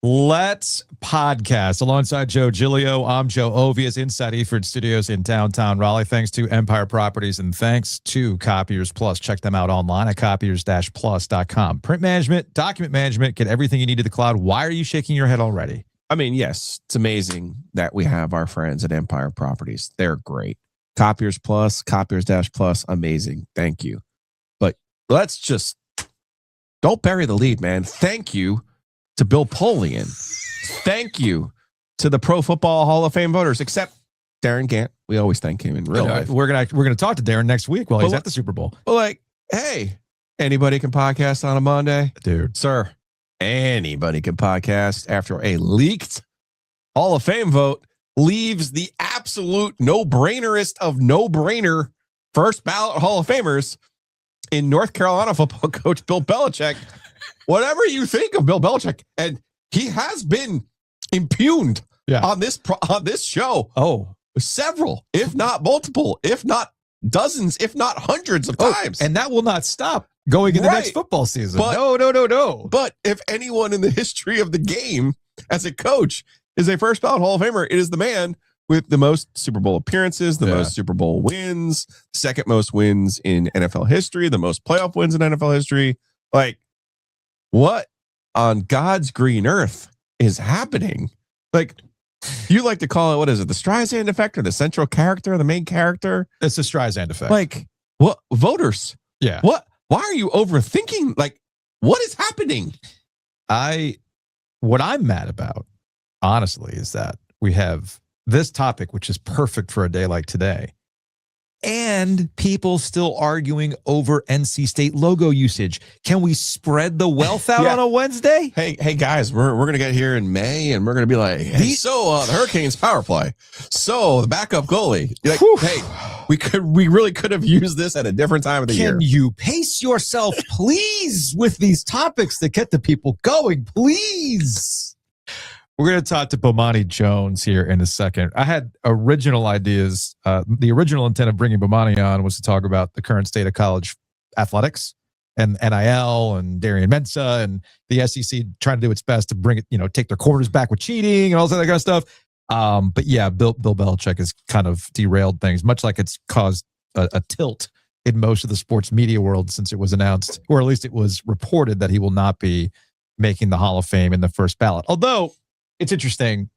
Let's podcast. Alongside Joe Giglio, I'm Joe Ovias inside Eford Studios in downtown Raleigh. Thanks to Empire Properties and thanks to Copiers Plus. Check them out online at copiers-plus.com. Print management, document management, get everything you need to the cloud. Why are you shaking your head already? I mean, yes, it's amazing that we have our friends at Empire Properties. They're great. Copiers Plus, Copiers-Plus, amazing. Thank you. But let's just don't bury the lead, man. Thank you to Bill Polian. Thank you to the Pro Football Hall of Fame voters, except Darren Gant. We always thank him in real life. We're gonna talk to Darren next week while he's at the Super Bowl. Well, like, hey, anybody can podcast on a Monday, dude, sir. Anybody can podcast after a leaked Hall of Fame vote leaves the absolute no-brainerest of no-brainer first ballot Hall of Famers in North Carolina football coach Bill Belichick. Whatever you think of Bill Belichick, and he has been impugned on this show. Oh, several, if not multiple, if not dozens, if not hundreds of times. And that will not stop going in the next football season. But, no. But if anyone in the history of the game as a coach is a first ballot Hall of Famer, it is the man with the most Super Bowl appearances, the most Super Bowl wins, second most wins in NFL history, the most playoff wins in NFL history. Like, what on God's green earth is happening? Like, you like to call it, what is it, the Streisand effect or the central character, the main character? It's the Streisand effect. Like, what voters? Yeah. What? Why are you overthinking? Like, what is happening? What I'm mad about, honestly, is that we have this topic, which is perfect for a day like today, and people still arguing over NC State logo usage. Can we spread the wealth out on a Wednesday? Hey, guys, we're going to get here in May, and we're going to be like, hey, the Hurricanes power play. So the backup goalie. Like, hey, we really could have used this at a different time of the year. Can you pace yourself, please, with these topics that get the people going, please? We're going to talk to Bomani Jones here in a second. I had original ideas. The original intent of bringing Bomani on was to talk about the current state of college athletics and NIL and Darian Mensah and the SEC trying to do its best to bring it, take their quarters back with cheating and all that kind of stuff. But yeah, Bill Belichick has kind of derailed things, much like it's caused a tilt in most of the sports media world since it was announced, or at least it was reported that he will not be making the Hall of Fame in the first ballot. Although, it's interesting.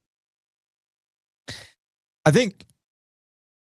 I think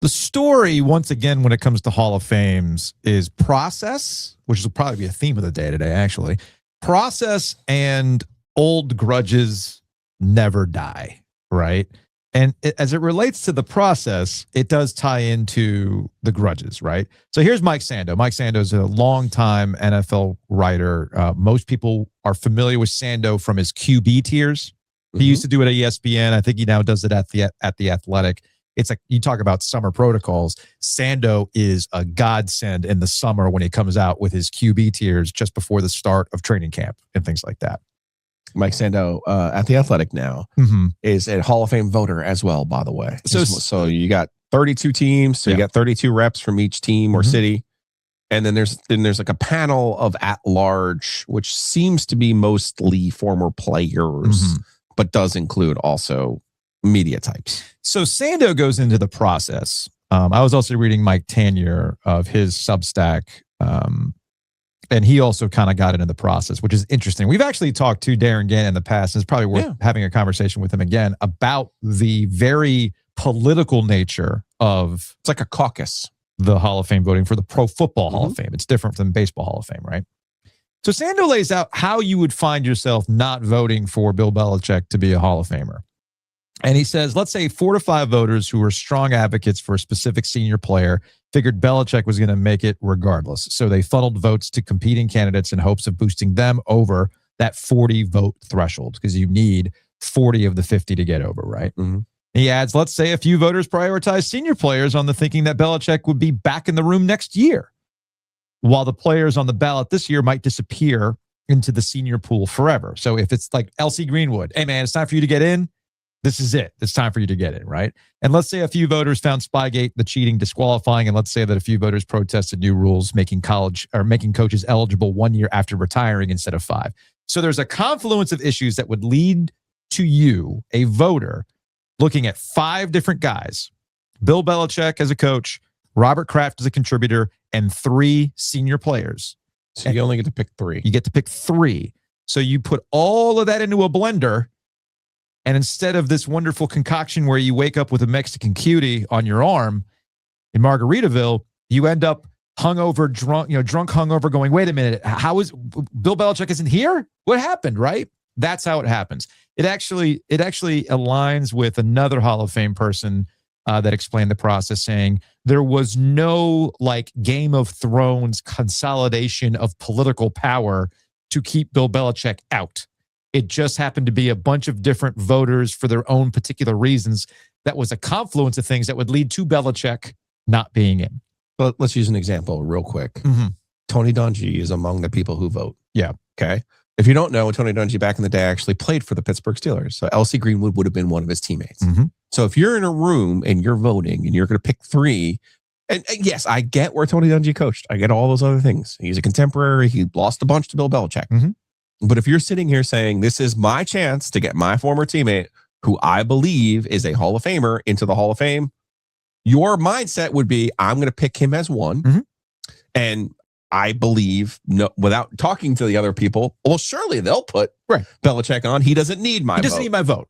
the story, once again, when it comes to Hall of Fames, is process, which will probably be a theme of the day today, actually. Process and old grudges never die, right? And as it relates to the process, it does tie into the grudges, right? So here's Mike Sando. Mike Sando is a longtime NFL writer. Most people are familiar with Sando from his QB tiers. He used to do it at ESPN. I think he now does it at the Athletic. It's like you talk about summer protocols. Sando is a godsend in the summer when he comes out with his QB tiers just before the start of training camp and things like that. Mike Sando at the Athletic now is a Hall of Fame voter as well, by the way. So you got 32 teams. So you got 32 reps from each team or city. And then there's like a panel of at large, which seems to be mostly former players, but does include also media types. So Sando goes into the process. I was also reading Mike Tanier of his Substack, and he also kind of got into the process, which is interesting. We've actually talked to Darren Gant in the past, and it's probably worth having a conversation with him again about the very political nature of... It's like a caucus. The Hall of Fame voting for the Pro Football Hall of Fame. It's different from Baseball Hall of Fame, right? So Sando lays out how you would find yourself not voting for Bill Belichick to be a Hall of Famer. And he says, let's say 4 to 5 voters who are strong advocates for a specific senior player figured Belichick was going to make it regardless. So they funneled votes to competing candidates in hopes of boosting them over that 40 vote threshold, because you need 40 of the 50 to get over, right? He adds, let's say a few voters prioritize senior players on the thinking that Belichick would be back in the room next year, while the players on the ballot this year might disappear into the senior pool forever. So if it's like L.C. Greenwood, hey man, it's time for you to get in. This is it. It's time for you to get in, right? And let's say a few voters found Spygate, the cheating, disqualifying, and let's say that a few voters protested new rules making coaches eligible 1 year after retiring instead of 5. So there's a confluence of issues that would lead to you, a voter, looking at 5 different guys: Bill Belichick as a coach, Robert Kraft as a contributor, and 3 senior players. So you only get to pick 3. You get to pick 3. So you put all of that into a blender, and instead of this wonderful concoction where you wake up with a Mexican cutie on your arm in Margaritaville, you end up hungover, drunk hungover, going, wait a minute, how is Bill Belichick isn't here? What happened, right? That's how it happens. It actually aligns with another Hall of Fame person that explained the process, saying there was no like Game of Thrones consolidation of political power to keep Bill Belichick out. It just happened to be a bunch of different voters for their own particular reasons. That was a confluence of things that would lead to Belichick not being in. But let's use an example real quick. Tony Dungy is among the people who vote. Yeah. Okay. If you don't know, Tony Dungy back in the day actually played for the Pittsburgh Steelers. So L.C. Greenwood would have been one of his teammates. So if you're in a room and you're voting and you're going to pick 3, and yes, I get where Tony Dungy coached. I get all those other things. He's a contemporary. He lost a bunch to Bill Belichick. But if you're sitting here saying, this is my chance to get my former teammate, who I believe is a Hall of Famer, into the Hall of Fame, your mindset would be, I'm going to pick him as 1. And I believe, no, without talking to the other people, well, surely they'll put Belichick on. He doesn't need my vote. He doesn't need my vote.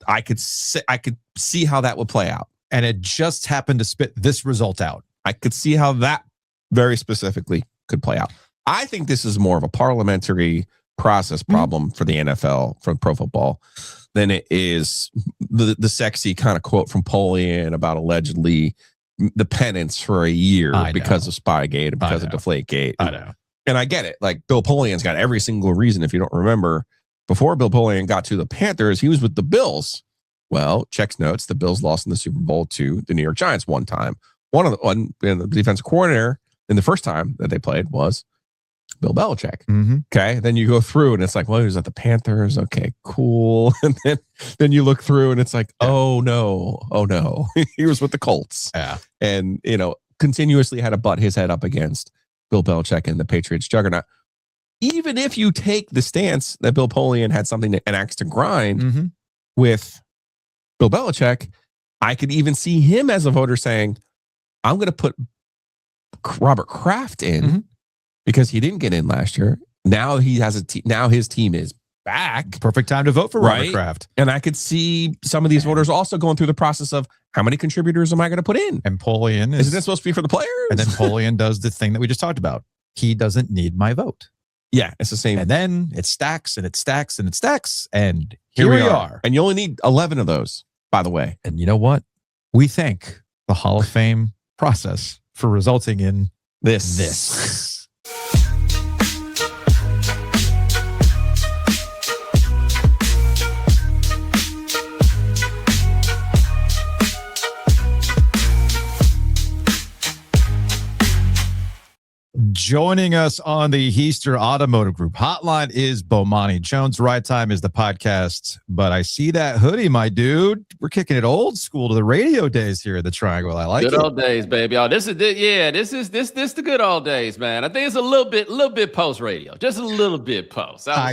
I could see how that would play out. And it just happened to spit this result out. I could see how that very specifically could play out. I think this is more of a parliamentary process problem for the NFL, for pro football, than it is the sexy kind of quote from Polian about allegedly the penance for a year because of Spygate and because of Deflategate. I know. And I get it. Like, Bill Polian's got every single reason. If you don't remember, before Bill Polian got to the Panthers, he was with the Bills. Well, checks notes, the Bills lost in the Super Bowl to the New York Giants one time. The defensive coordinator in the first time that they played was Bill Belichick. Okay. Then you go through and it's like, well, he was at the Panthers. Okay, cool. And then you look through and it's like, oh no. He was with the Colts. Yeah. And, continuously had to butt his head up against Bill Belichick and the Patriots juggernaut. Even if you take the stance that Bill Polian had an axe to grind with Bill Belichick, I could even see him as a voter saying, I'm going to put Robert Kraft in because he didn't get in last year. Now he has now his team is back. Perfect time to vote for Robert Kraft. And I could see some of these voters also going through the process of, how many contributors am I going to put in? And Polian isn't this supposed to be for the players? And then Polian does the thing that we just talked about. He doesn't need my vote. Yeah, it's the same. And then it stacks and it stacks and it stacks. And here we are. And you only need 11 of those, by the way. And you know what? We thank the Hall of Fame process for resulting in this. Joining us on the Heister Automotive Group hotline is Bomani Jones. Ride Time is the podcast, but I see that hoodie, my dude. We're kicking it old school to the radio days here at the Triangle. I like it. Good old days, baby. Oh, this is the good old days, man. I think it's a little bit post radio, just a little bit post. I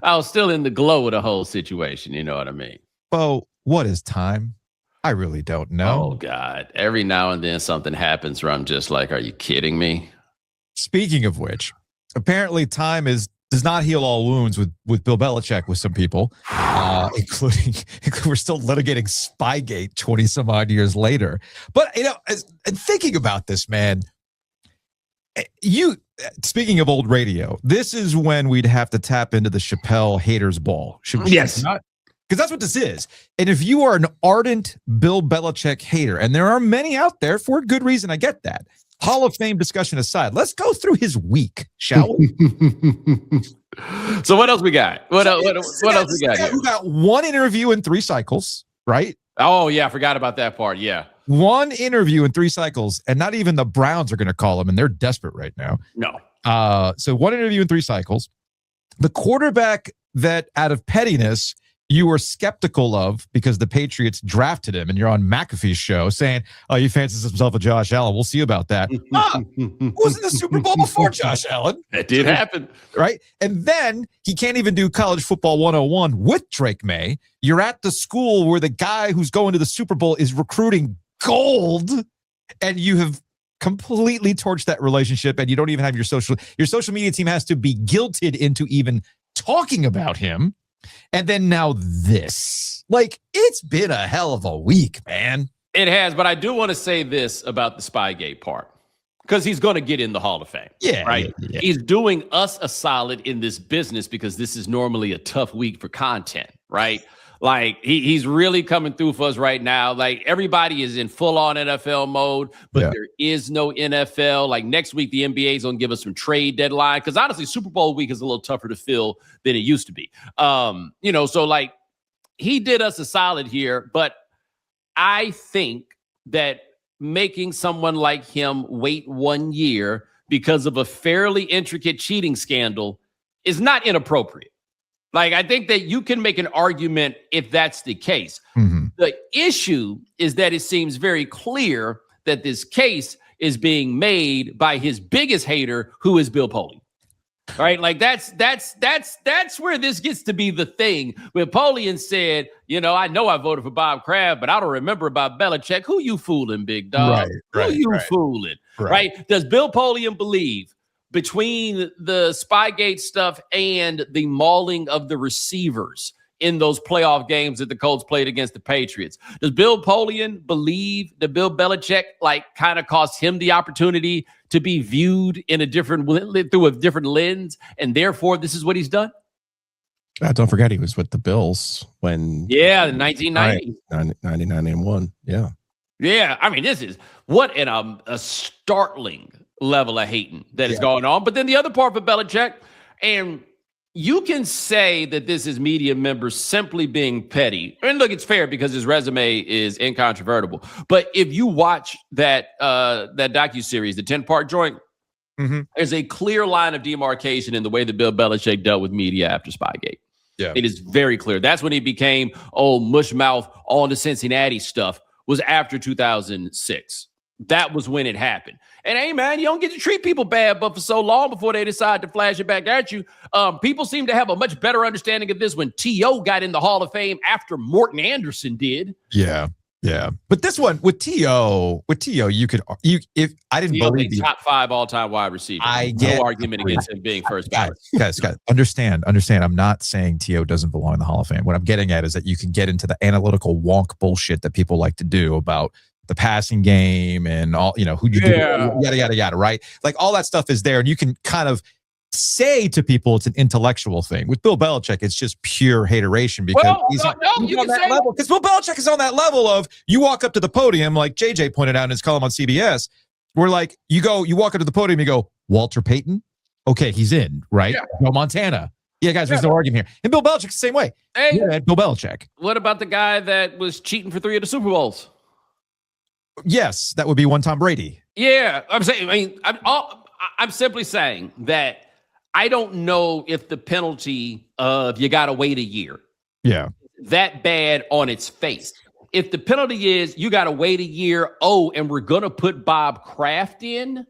was still in the glow of the whole situation. You know what I mean? Bo, what is time? I really don't know. Oh God! Every now and then something happens where I'm just like, "Are you kidding me?" Speaking of which, apparently time does not heal all wounds with Bill Belichick with some people, including we're still litigating Spygate 20 some odd years later. But thinking about this, man, speaking of old radio, this is when we'd have to tap into the Chappelle haters ball. Yes. Because that's what this is. And if you are an ardent Bill Belichick hater, and there are many out there for good reason, I get that. Hall of Fame discussion aside, let's go through his week, shall we? So what else we got? What else we got here? We got one interview in 3 cycles, right? Oh, yeah, I forgot about that part. Yeah. One interview in 3 cycles, and not even the Browns are going to call him, and they're desperate right now. No. So one interview in 3 cycles. The quarterback that, out of pettiness, you were skeptical of because the Patriots drafted him, and you're on McAfee's show saying, oh, he fancies himself a Josh Allen. We'll see about that. Who was in the Super Bowl before Josh Allen? That did happen. Right? And then he can't even do college football 101 with Drake May. You're at the school where the guy who's going to the Super Bowl is recruiting gold, and you have completely torched that relationship, and you don't even have your social media team has to be guilted into even talking about him. And then now this. Like, it's been a hell of a week, man. It has, but I do want to say this about the Spygate part, because he's going to get in the Hall of Fame. Yeah. Right? Yeah. He's doing us a solid in this business because this is normally a tough week for content, right? Like, he's really coming through for us right now. Like, everybody is in full-on NFL mode, but there is no NFL. Like, next week, the NBA is going to give us some trade deadline. Because, honestly, Super Bowl week is a little tougher to fill than it used to be. So, like, he did us a solid here. But I think that making someone like him wait 1 year because of a fairly intricate cheating scandal is not inappropriate. Like, I think that you can make an argument if that's the case. Mm-hmm. The issue is that it seems very clear that this case is being made by his biggest hater, who is Bill Polian. Right? Like, that's where this gets to be the thing. When Polian said, I know I voted for Bob Kraft, but I don't remember about Belichick. Who you fooling, big dog? Who you fooling? Right? Does Bill Polian believe, between the Spygate stuff and the mauling of the receivers in those playoff games that the Colts played against the Patriots, does Bill Polian believe that Bill Belichick kind of cost him the opportunity to be viewed in through a different lens, and therefore this is what he's done? Don't forget he was with the Bills when in 1990, 99 and 1. Yeah. I mean, this is a startling level of hating that is going on. But then the other part for Belichick, and you can say that this is media members simply being petty. And look, it's fair because his resume is incontrovertible. But if you watch that docuseries, the 10-part joint, there's a clear line of demarcation in the way that Bill Belichick dealt with media after Spygate. Yeah. It is very clear. That's when he became mushmouth on the Cincinnati stuff, was after 2006. That was when it happened. And hey, man, you don't get to treat people bad, but for so long before they decide to flash it back at you. People seem to have a much better understanding of this when T.O. got in the Hall of Fame after Morton Anderson did. Yeah. But this one with T.O., if I didn't believe top 5 all-time wide receiver. No argument against him being first ballot. Guys, understand. I'm not saying T.O. doesn't belong in the Hall of Fame. What I'm getting at is that you can get into the analytical wonk bullshit that people like to do about the passing game and all, who you do, yada, right? Like, all that stuff is there, and you can kind of say to people it's an intellectual thing. With Bill Belichick, it's just pure hateration because he's on that level. Because Bill Belichick is on that level of, you walk up to the podium, like JJ pointed out in his column on CBS, where like you walk up to the podium, you go, Walter Payton? Okay, he's in, right? Yeah. No, Montana. Yeah, guys, there's no argument here. And Bill Belichick's the same way. Hey, Bill Belichick. What about the guy that was cheating for 3 of the Super Bowls? Yes, that would be one Tom Brady. Yeah, I'm simply saying that I don't know if the penalty of you got to wait a year, that bad on its face. If the penalty is you got to wait a year, and we're gonna put Bob Kraft in,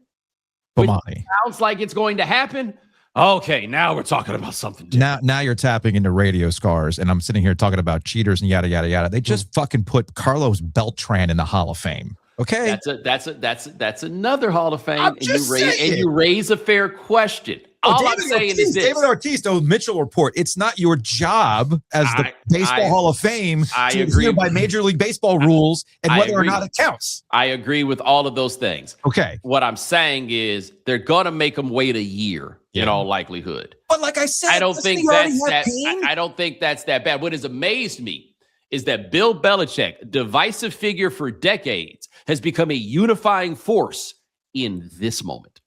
Bomani. Sounds like it's going to happen. Okay, now we're talking about something different. Now you're tapping into radio scars, and I'm sitting here talking about cheaters and yada yada yada. They just fucking put Carlos Beltran in the Hall of Fame. Okay, that's another Hall of Fame, and you raise a fair question. All I'm saying is this. David Ortiz, though, Mitchell Report, it's not your job as the Baseball Hall of Fame to adhere by Major League Baseball rules and whether or not it counts. I agree with all of those things. Okay. What I'm saying is they're going to make them wait a year in all likelihood. But like I said, I don't think that's that bad. What has amazed me is that Bill Belichick, divisive figure for decades, has become a unifying force in this moment.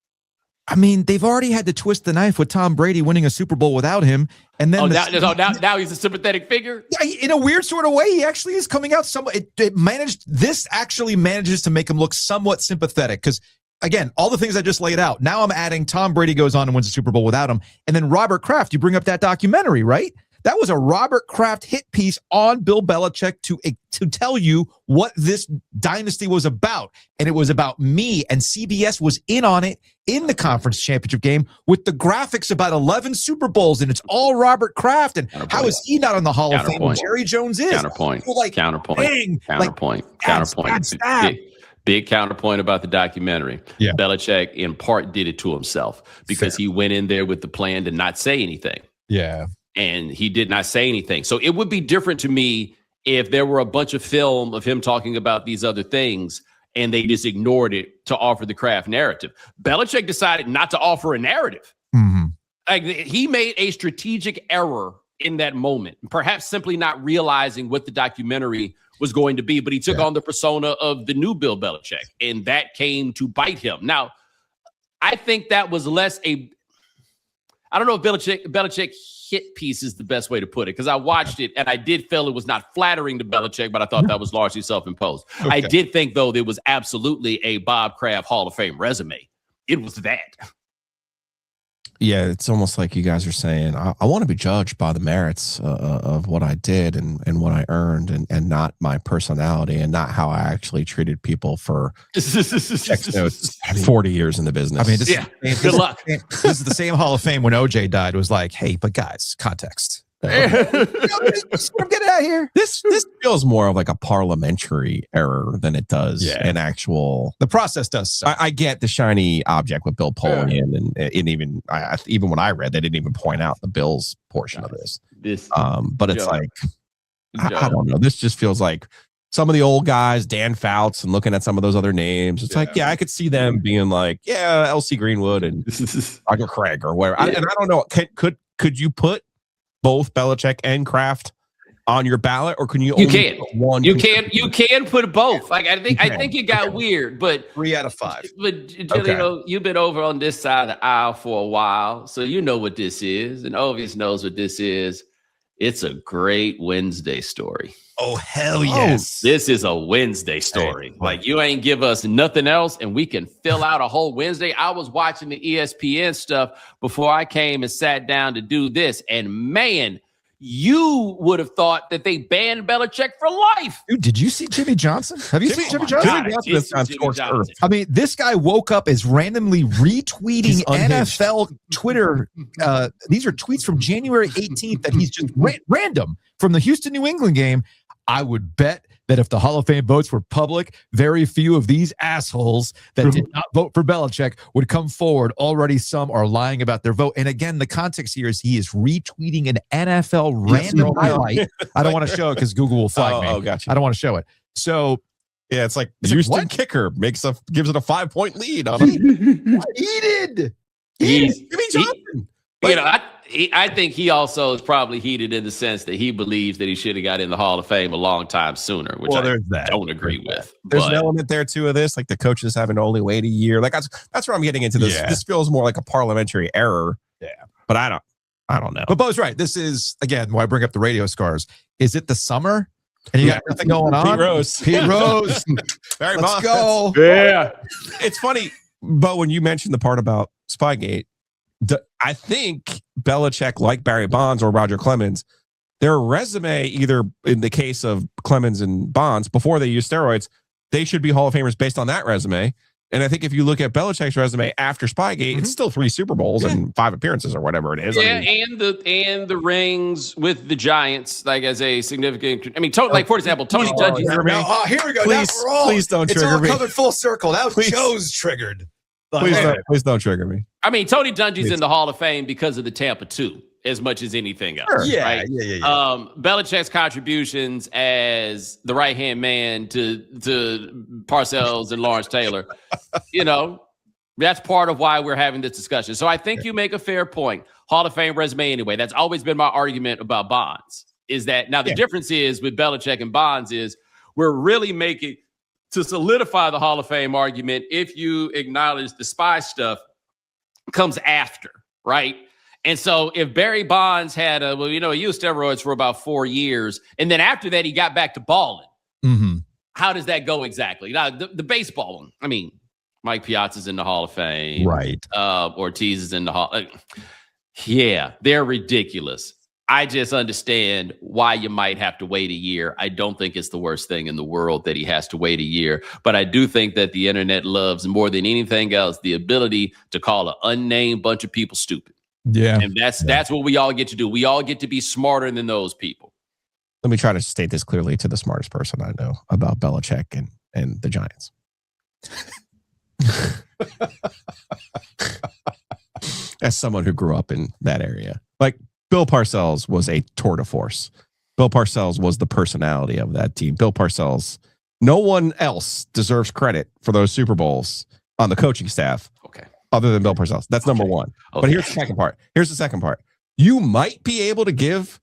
I mean, they've already had to twist the knife with Tom Brady winning a Super Bowl without him. And then now he's a sympathetic figure? Yeah, in a weird sort of way, he actually is coming out somewhat. This actually manages to make him look somewhat sympathetic because, again, all the things I just laid out. Now I'm adding Tom Brady goes on and wins a Super Bowl without him. And then Robert Kraft, you bring up that documentary, right? That was a Robert Kraft hit piece on Bill Belichick to tell you what this dynasty was about. And it was about me, and CBS was in on it in the conference championship game with the graphics about 11 Super Bowls, and it's all Robert Kraft. And how is he not on the Hall of Fame when Jerry Jones is? Counterpoint. Big counterpoint about the documentary. Yeah. Belichick in part did it to himself because he went in there with the plan to not say anything. Yeah. And he did not say anything. So it would be different to me if there were a bunch of film of him talking about these other things and they just ignored it to offer the Kraft narrative. Belichick decided not to offer a narrative. Mm-hmm. Like, he made a strategic error in that moment, perhaps simply not realizing what the documentary was going to be, but he took on the persona of the new Bill Belichick, and that came to bite him. Now, I think that was less I don't know if Belichick hit piece is the best way to put it, because I watched it and I did feel it was not flattering to Belichick, but I thought that was largely self-imposed. Okay. I did think, though, there was absolutely a Bob Kraft Hall of Fame resume. It was that. Yeah, it's almost like you guys are saying, I want to be judged by the merits of what I did and what I earned, and not my personality, and not how I actually treated people for 40 years in the business. I mean, good luck. This is the same Hall of Fame when OJ died. It was like, hey, but guys, context. Get out of here. This feels more of like a parliamentary error than it does an actual. The process does suck. I get the shiny object with Bill pulling in, and even when I read, they didn't even point out the Bills portion of this. But it's like, I don't know. This just feels like some of the old guys, Dan Fouts, and looking at some of those other names. It's like, I could see them being like, LC Greenwood and Roger Craig or whatever. And I don't know. Could you put both Belichick and Kraft on your ballot, or can you? You can. One. You can put both. Like, I think it got weird, but 3 out of 5. But you know, you've been over on this side of the aisle for a while, so you know what this is, and Ovius knows what this is. It's a great Wednesday story. Oh, hell yes. This is a Wednesday story. Hey, like, you ain't give us nothing else, and we can fill out a whole Wednesday. I was watching the ESPN stuff before I came and sat down to do this, and man, you would have thought that they banned Belichick for life. Dude, did you see Jimmy Johnson? Have you seen Jimmy Johnson? Jimmy Johnson. I mean, this guy woke up as randomly retweeting NFL Twitter. These are tweets from January 18th that he's just random from the Houston New England game. I would bet that if the Hall of Fame votes were public, very few of these assholes that did not vote for Belichick would come forward. Already some are lying about their vote. And again, the context here is he is retweeting an NFL random highlight. I don't want to show it because Google will flag me. Oh, gotcha. I don't want to show it. So yeah, it's like the Houston kicker gives it a 5-point lead on him. Jimmy Johnson. I think he also is probably heated in the sense that he believes that he should have got in the Hall of Fame a long time sooner, which I don't agree with. There's an element there too of this, like the coaches having to only wait a year. Like that's where I'm getting into this. Yeah. This feels more like a parliamentary error. Yeah, but I don't know. But Bo's right. This is again why I bring up the radio scars. Is it the summer? And you got nothing going on? Pete Rose. Let's go. Yeah. It's funny, but when you mentioned the part about Spygate, I think Belichick, like Barry Bonds or Roger Clemens, their resume, either in the case of Clemens and Bonds, before they use steroids, they should be Hall of Famers based on that resume. And I think if you look at Belichick's resume after Spygate, it's still 3 Super Bowls and 5 appearances or whatever it is. Yeah, and the rings with the Giants, like as a significant. I mean, like for example, Tony Dungy. Here we go. Please don't trigger me. It's all coming full circle. Now Joe's triggered. Please don't trigger me. I mean, Tony Dungy's in the Hall of Fame because of the Tampa 2 as much as anything else. Sure. Yeah, right? Yeah. Belichick's contributions as the right-hand man to Parcells and Lawrence Taylor, that's part of why we're having this discussion. So I think you make a fair point. Hall of Fame resume anyway. That's always been my argument about Bonds, is that now the difference is with Belichick and Bonds is we're really making – to solidify the Hall of Fame argument, if you acknowledge the spy stuff comes after, right? And so if Barry Bonds had he used steroids for about 4 years, and then after that he got back to balling. Mm-hmm. How does that go exactly? Now, the baseball one, I mean, Mike Piazza's in the Hall of Fame. Right. Ortiz is in the Hall. Yeah, they're ridiculous. I just understand why you might have to wait a year. I don't think it's the worst thing in the world that he has to wait a year. But I do think that the internet loves, more than anything else, the ability to call an unnamed bunch of people stupid. Yeah. And that's what we all get to do. We all get to be smarter than those people. Let me try to state this clearly to the smartest person I know about Belichick and the Giants. As someone who grew up in that area, like Bill Parcells was a tour de force. Bill Parcells was the personality of that team. Bill Parcells, no one else deserves credit for those Super Bowls on the coaching staff. Okay. Other than Bill Parcells. That's number one. Okay. But here's the second part. You might be able to give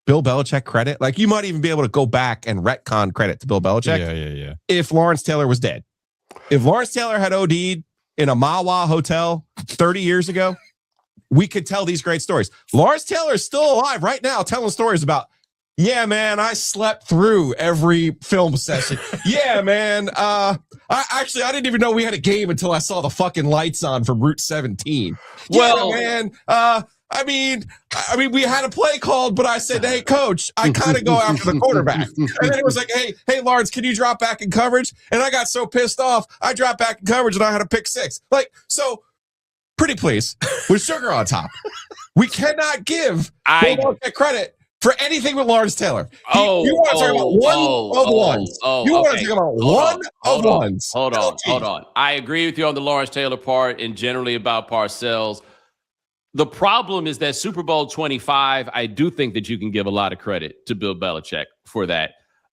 Bill Belichick credit. Like you might even be able to go back and retcon credit to Bill Belichick. Yeah. If Lawrence Taylor was dead. If Lawrence Taylor had OD'd in a Mawa hotel 30 years ago, we could tell these great stories. Lawrence Taylor is still alive right now telling stories about, yeah, man, I slept through every film session. Yeah, man. I didn't even know we had a game until I saw the fucking lights on from Route 17. Well, yeah, man. I mean, we had a play called, but I said, hey, coach, I kind of go after the quarterback. And then it was like, hey, Lawrence, can you drop back in coverage? And I got so pissed off, I dropped back in coverage and I had a pick six. Like, so pretty please, with sugar on top. We cannot give Belichick credit for anything with Lawrence Taylor. You want to talk about one of ones. You want to talk about one of ones. Hold on. I agree with you on the Lawrence Taylor part and generally about Parcells. The problem is that Super Bowl 25, I do think that you can give a lot of credit to Bill Belichick for that.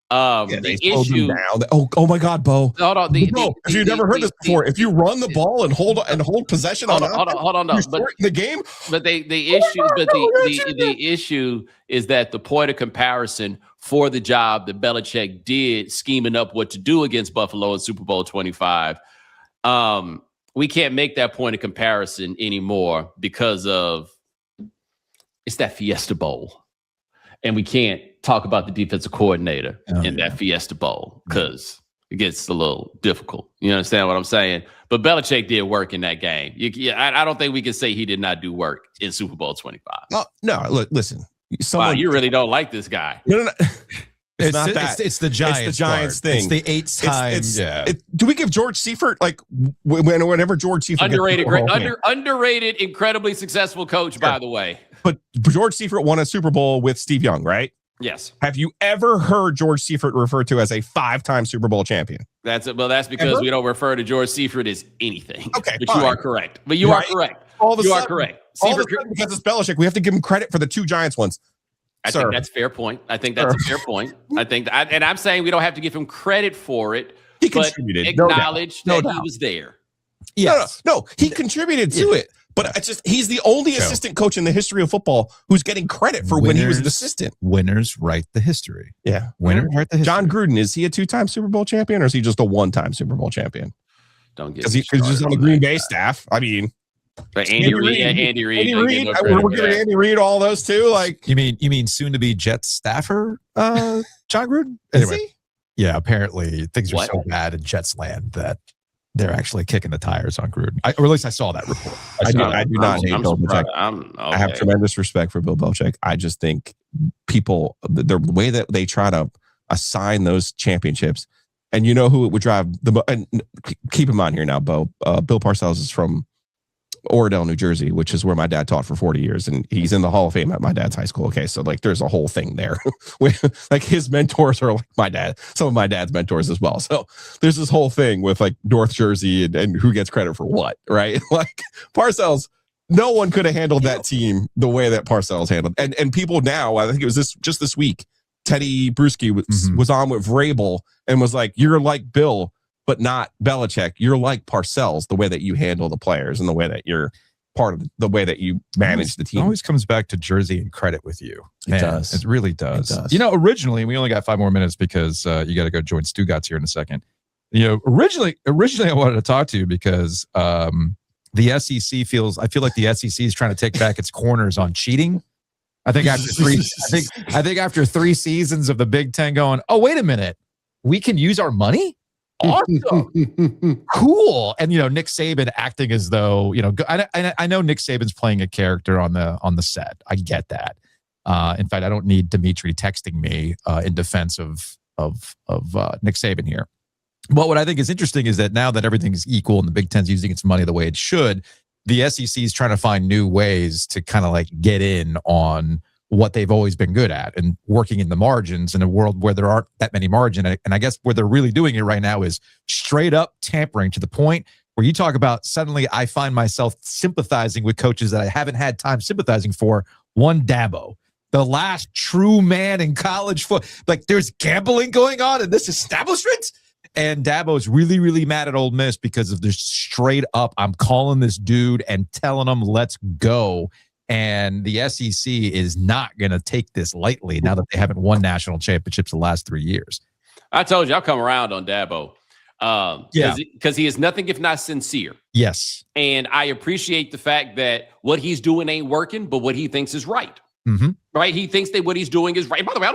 The issue. Oh my God, Bo. Hold on. You've never heard this before. If you run the ball and hold possession hold on. The game. But the issue is that the point of comparison for the job that Belichick did, scheming up what to do against Buffalo in Super Bowl 25. We can't make that point of comparison anymore because of it's that Fiesta Bowl. And we can't talk about the defensive coordinator in that Fiesta Bowl because it gets a little difficult. You understand what I'm saying? But Belichick did work in that game. I don't think we can say he did not do work in Super Bowl 25. No, look, listen. Wow, you really don't like this guy. No. It's not that. It's the Giants. It's the Giants thing. It's the eighth time. Do we give George Seifert whenever George Seifert underrated, incredibly successful coach, by the way. But George Seifert won a Super Bowl with Steve Young, right? Yes. Have you ever heard George Seifert referred to as a 5-time Super Bowl champion? That's it. Well, that's because we don't refer to George Seifert as anything. Okay, but fine. You are correct. But you are correct. You are correct. Seifert, because it's Belichick, we have to give him credit for the 2 Giants ones. I think that's a fair point. I think that's a fair point. I think and I'm saying we don't have to give him credit for it. He contributed. Acknowledge that he was there. Yes. No, he contributed to it. But it's just he's the only assistant coach in the history of football who's getting credit for when he was an assistant. Winners write the history. Yeah. Winners write the history. John Gruden, is he a 2-time Super Bowl champion or is he just a 1-time Super Bowl champion? Don't get because he's just on the Green Bay staff. I mean, but Andy Reid. We're giving Andy Reid all those too. Like you mean soon to be Jets staffer, John Gruden? Anyway, yeah. Apparently things are so bad in Jets land that they're actually kicking the tires on Gruden. Or at least I saw that report. I do not hate Bill Belichick. I have tremendous respect for Bill Belichick. I just think people, the way that they try to assign those championships, and you know who it would drive and keep in mind here now, Bo. Bill Parcells is from Oradell, New Jersey, which is where my dad taught for 40 years. And he's in the Hall of Fame at my dad's high school. Okay. So like there's a whole thing there. Like his mentors are like my dad, some of my dad's mentors as well. So there's this whole thing with like North Jersey and who gets credit for what, right? Like Parcells, no one could have handled that team the way that Parcells handled. And people now, I think it was just this week, Teddy Bruschi was on with Vrabel and was like, you're like Bill, but not Belichick. You're like Parcells, the way that you handle the players and the way that you're part of the way that you manage the team. It always comes back to Jersey and credit with you. Man, it does. It really does. It does. You know, originally, we only got 5 more minutes because you got to go join Stugatz here in a second. You know, originally I wanted to talk to you because the SEC I feel like the SEC is trying to take back its corners on cheating. I think after 3 seasons of the Big Ten going, oh, wait a minute, we can use our money? Awesome. Cool. And you know, Nick Saban acting as though, you know, I know Nick Saban's playing a character on the set. I get that. In fact, I don't need Dimitri texting me in defense of Nick Saban here. But what I think is interesting is that now that everything is equal and the Big Ten's using its money the way it should, the SEC is trying to find new ways to kind of like get in on what they've always been good at and working in the margins in a world where there aren't that many margin. And I guess where they're really doing it right now is straight up tampering to the point where you talk about suddenly I find myself sympathizing with coaches that I haven't had time sympathizing for. One, Dabo, the last true man in college football. Like there's gambling going on in this establishment. And Dabo's really, really mad at Ole Miss because of this straight up, I'm calling this dude and telling him, let's go. And the SEC is not going to take this lightly now that they haven't won national championships the last 3 years. I told you, I'll come around on Dabo. Because he is nothing if not sincere. Yes. And I appreciate the fact that what he's doing ain't working, but what he thinks is right. Mm-hmm. Right? He thinks that what he's doing is right. By the way,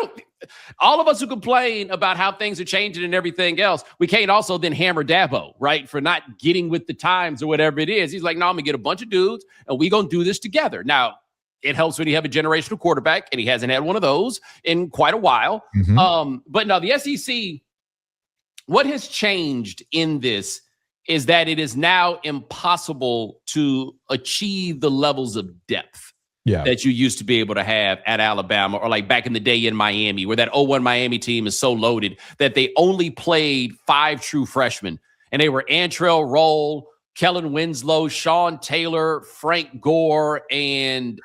all of us who complain about how things are changing and everything else, we can't also then hammer Dabo, right, for not getting with the times or whatever it is. He's like, no, I'm going to get a bunch of dudes and we're going to do this together. Now, it helps when you have a generational quarterback, and he hasn't had one of those in quite a while. Mm-hmm. But no, the SEC, what has changed in this is that it is now impossible to achieve the levels of depth that you used to be able to have at Alabama, or like back in the day in Miami, where that 0-1 Miami team is so loaded that they only played 5 true freshmen. And they were Antrell Roll, Kellen Winslow, Sean Taylor, Frank Gore, and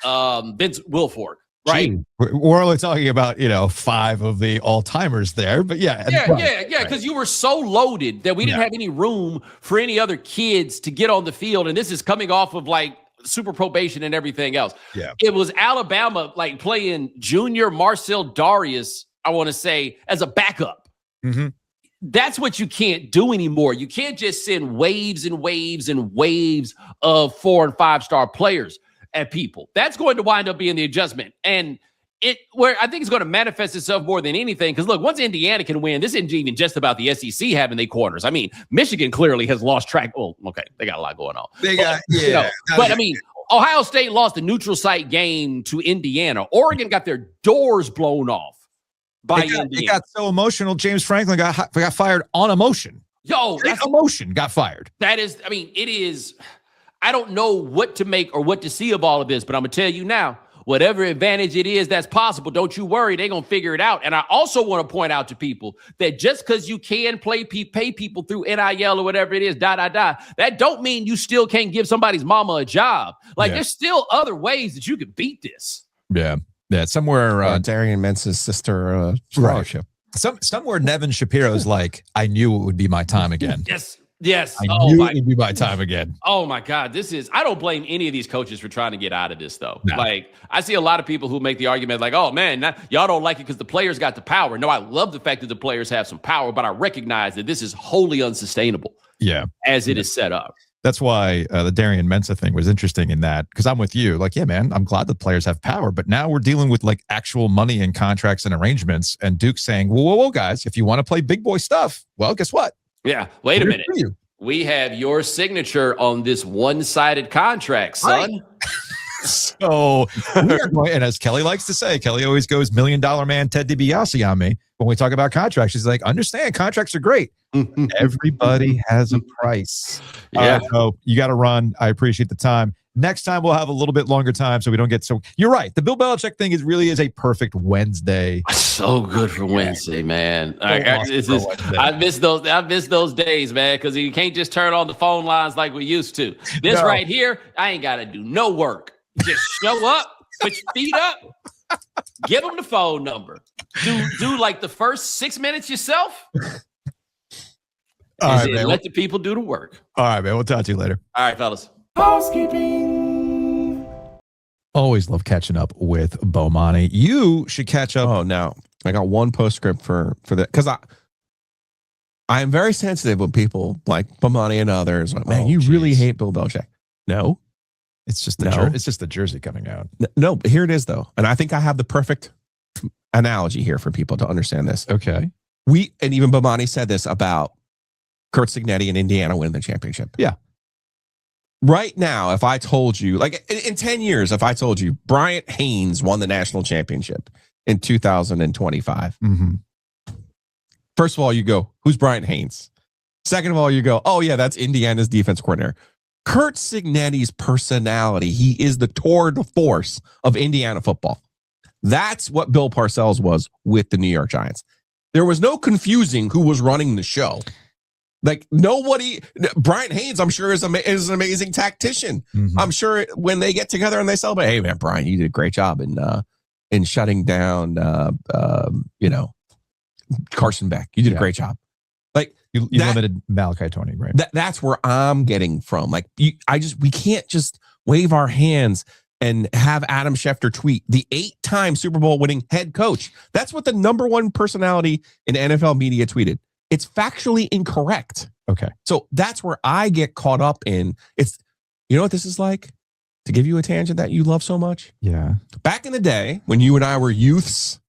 Vince Wilfork. Right. Gee, we're only talking about, 5 of the all-timers there, but yeah. Because you were so loaded that we didn't have any room for any other kids to get on the field. And this is coming off of like super probation and everything else. Yeah. It was Alabama like playing junior Marcel Darius, I want to say, as a backup. Mm-hmm. That's what you can't do anymore. You can't just send waves and waves and waves of 4- and 5-star players at people. That's going to wind up being the adjustment. And where I think it's going to manifest itself more than anything, because look, once Indiana can win, this isn't even just about the SEC having their corners. I mean, Michigan clearly has lost track. Oh, okay, they got a lot going on. But I mean, Ohio State lost a neutral site game to Indiana. Oregon got their doors blown off by Indiana. It got so emotional. James Franklin got fired on emotion. Emotion got fired. That is, I mean, it is. I don't know what to make or what to see of all of this, but I'm gonna tell you now. Whatever advantage it is that's possible, don't you worry, they're going to figure it out. And I also want to point out to people that just because you can pay people through NIL or whatever it is, that don't mean you still can't give somebody's mama a job. Like, there's still other ways that you could beat this. Yeah. Somewhere Darian Mentz's sister scholarship. Somewhere Nevin Shapiro's like, I knew it would be my time again. Yes. I knew it would be my time again. Oh my God. I don't blame any of these coaches for trying to get out of this though. No. Like, I see a lot of people who make the argument like, oh man, y'all don't like it because the players got the power. No, I love the fact that the players have some power, but I recognize that this is wholly unsustainable. Yeah. As it is set up. That's why the Darian Mensa thing was interesting in that, because I'm with you. Like, yeah, man, I'm glad the players have power, but now we're dealing with like actual money and contracts and arrangements. And Duke's saying, whoa, guys, if you want to play big boy stuff, well, guess what? Yeah. Wait a minute. We have your signature on this one-sided contract, son. Right. So we are going, and as Kelly likes to say, Kelly always goes $1 million man Ted DiBiase on me when we talk about contracts. She's like, understand, contracts are great. Everybody has a price. Yeah. So you got to run. I appreciate the time. Next time we'll have a little bit longer time so we don't get so. You're right. The Bill Belichick thing really is a perfect Wednesday. So good for Wednesday, man. I miss those days, man, because you can't just turn on the phone lines like we used to. This right here, I ain't got to do no work. Just show up, put your feet up, give them the phone number. Do like the first 6 minutes yourself. All right, man. Let the people do the work. All right, man. We'll talk to you later. All right, fellas. Housekeeping. Always love catching up with Bomani. You should catch up. Oh, no. I got one postscript for that, because I am very sensitive with people like Bomani and others. Like, man, you really hate Bill Belichick. No. It's just the jersey coming out. No, but here it is, though. And I think I have the perfect analogy here for people to understand this. Okay. And even Bomani said this about Kurt Signetti and Indiana winning the championship. Yeah. right now, if I told you, like in 10 years, if I told you Bryant Haynes won the national championship in 2025, first of all, you go, who's Bryant Haynes? Second of all, you go, oh yeah, that's Indiana's defense coordinator. Kurt Cignetti's personality, he is the tour de force of Indiana football. That's what Bill Parcells was with the New York Giants. There was no confusing who was running the show. Like nobody, Bryant Haynes, I'm sure is an amazing tactician. I'm sure when they get together and they celebrate, hey man, Brian, you did a great job in shutting down, Carson Beck. You did a great job. Like you limited Malachi Tony, right? That's where I'm getting from. Like we can't just wave our hands and have Adam Schefter tweet the 8-time Super Bowl winning head coach. That's what the number one personality in NFL media tweeted. It's factually incorrect. Okay. So that's where I get caught up in. It's, you know what this is like? To give you a tangent that you love so much? Yeah. Back in the day, when you and I were youths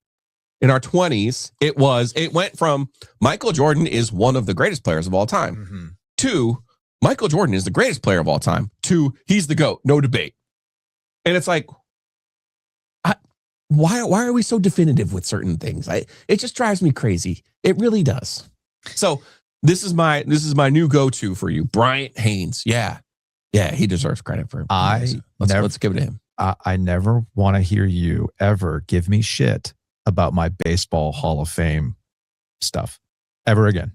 in our 20s, it went from Michael Jordan is one of the greatest players of all time to Michael Jordan is the greatest player of all time to he's the GOAT, no debate. And it's like, why are we so definitive with certain things? It just drives me crazy. It really does. So this is my new go-to for you, Bryant Haynes. Yeah, he deserves credit for it. Let's give it to him. I never want to hear you ever give me shit about my baseball Hall of Fame stuff ever again.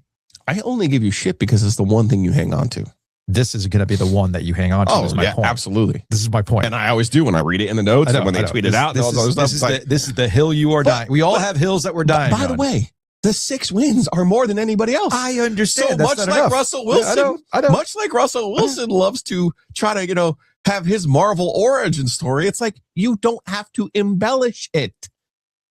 I only give you shit because it's the one thing you hang on to. This is going to be the one that you hang on to. Oh, yeah, point. Absolutely. This is my point. And I always do when I read it in the notes and when they tweet it out. This is the hill you are dying. We all have hills that we're dying. By the way, the 6 wins are more than anybody else. I understand. So much like Russell Wilson, much like Russell Wilson loves to try to, have his Marvel origin story. It's like, you don't have to embellish it.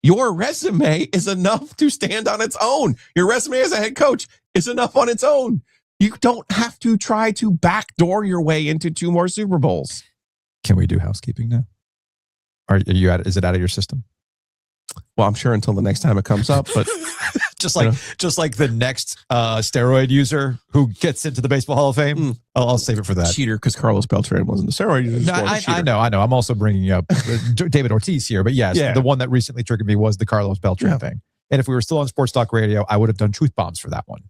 Your resume is enough to stand on its own. Your resume as a head coach is enough on its own. You don't have to try to backdoor your way into 2 more Super Bowls. Can we do housekeeping now? Is it out of your system? Well, I'm sure until the next time it comes up, but just like the next steroid user who gets into the Baseball Hall of Fame, I'll save it for that. Cheater, because Carlos Beltran wasn't a steroid user. No, I know. I'm also bringing up David Ortiz here, but yes, the one that recently triggered me was the Carlos Beltran thing. And if we were still on Sports Talk Radio, I would have done truth bombs for that one.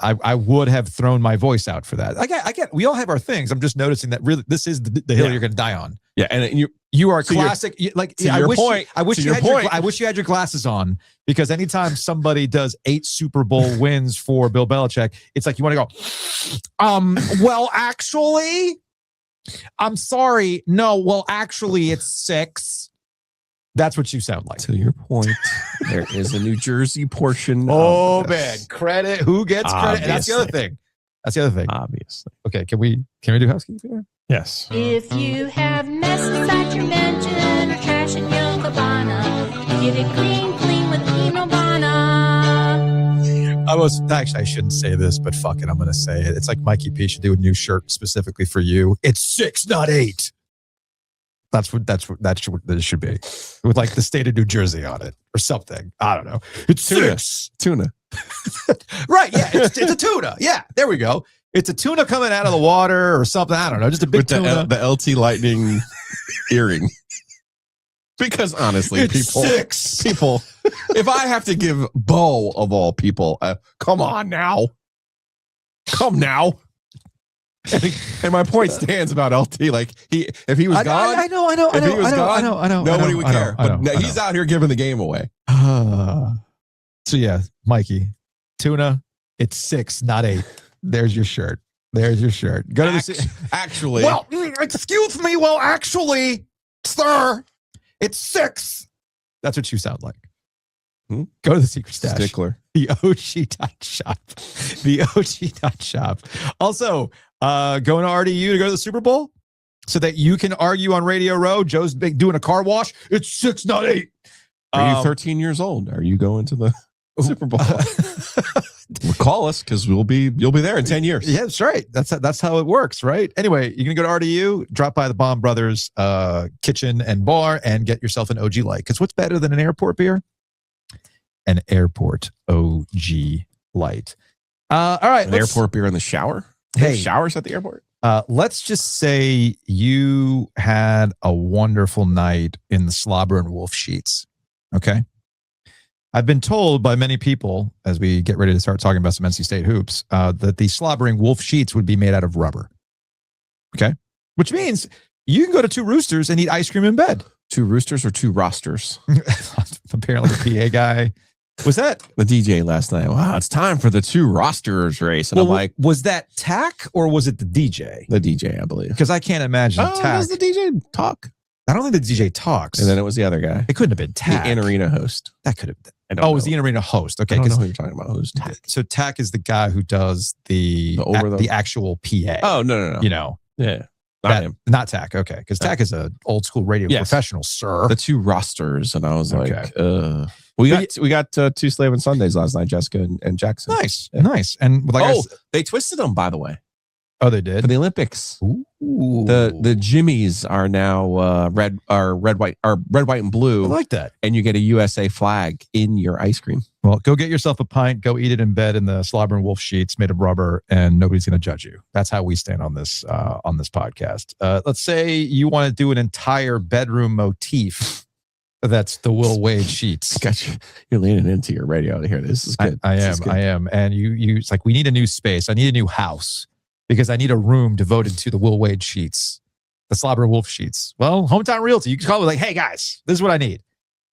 I would have thrown my voice out for that. I get. We all have our things. I'm just noticing that really, this is the hill you're going to die on. Yeah, and you are classic. I wish you had your glasses on, because anytime somebody does 8 Super Bowl wins for Bill Belichick, it's like you want to go. Well, actually, I'm sorry. No, well, actually, it's 6. That's what you sound like. To your point, there is a New Jersey portion. Oh, man. Credit. Who gets credit? That's the other thing. Obviously. Okay. Can we do housekeeping here? Yes. If you have mess inside your mansion or trash in your cabana, get it clean with Enobana. I shouldn't say this, but fuck it. I'm going to say it. It's like Mikey P should do a new shirt specifically for you. It's 6, not 8. That's what this should be, with like the state of New Jersey on it or something. I don't know. It's tuna. Right? Yeah, it's a tuna. Yeah, there we go. It's a tuna coming out of the water or something. I don't know. Just a big tuna. The LT Lightning earring. Because honestly, it's people, if I have to give Bo of all people, come now. And my point stands about LT. Like if he was gone, I know. Nobody would care. But he's out here giving the game away. So yeah, Mikey, tuna. It's 6, not 8. There's your shirt. Go to the actually. Well, excuse me. Well, actually, sir, it's 6. That's what you sound like. Go to the Secret Stash. Stickler. The OG.shop. The OG.shop. Also, going to RDU to go to the Super Bowl so that you can argue on Radio Row. Joe's doing a car wash. It's 6, not 8. Are you 13 years old? Are you going to the Super Bowl? Call us, because you'll be there in 10 years. Yeah, that's right. That's how it works, right? Anyway, you're going to go to RDU, drop by the Baum Brothers kitchen and bar, and get yourself an OG Light. Because what's better than an airport beer? An airport OG Light. All right. Airport beer in the shower? Hey, showers at the airport? Let's just say you had a wonderful night in the slobber and wolf sheets. Okay. I've been told by many people as we get ready to start talking about some NC State hoops that the slobbering wolf sheets would be made out of rubber. Okay. Which means you can go to Two Roosters and eat ice cream in bed. Two roosters or two rosters? Apparently the PA guy. Was that the DJ last night? Wow, it's time for the Two Rosters race. And I'm like, was that Tack or was it the DJ? The DJ, I believe. Because I can't imagine Tack. Does the DJ talk? I don't think the DJ talks. And then it was the other guy. It couldn't have been Tack. The in-arena host. That could have been. It was the in-arena host. Okay. I don't know who you're talking about. Who's Tack? So Tack is the guy who does the actual PA. Oh, no. You know. Yeah. Not him. Not Tack. Okay. Because Tack is an old school radio professional, sir. The Two Rosters. And I was like, We got two Slavin Sundays last night, Jessica and Jackson. Nice. Yeah. Nice. And they twisted them, by the way. Oh, they did? For the Olympics. Ooh. The Jimmies are now red, white, and blue. I like that. And you get a USA flag in your ice cream. Well, go get yourself a pint, go eat it in bed in the slobber and wolf sheets made of rubber, and nobody's going to judge you. That's how we stand on this podcast. Let's say you want to do an entire bedroom motif. That's the Will Wade sheets. Gotcha. You're leaning into your radio to hear this. This is good. I am. And you it's like, we need a new space. I need a new house because I need a room devoted to the Will Wade sheets, the slobber and wolf sheets. Well, Hometown Realty, you can call me like, hey guys, this is what I need.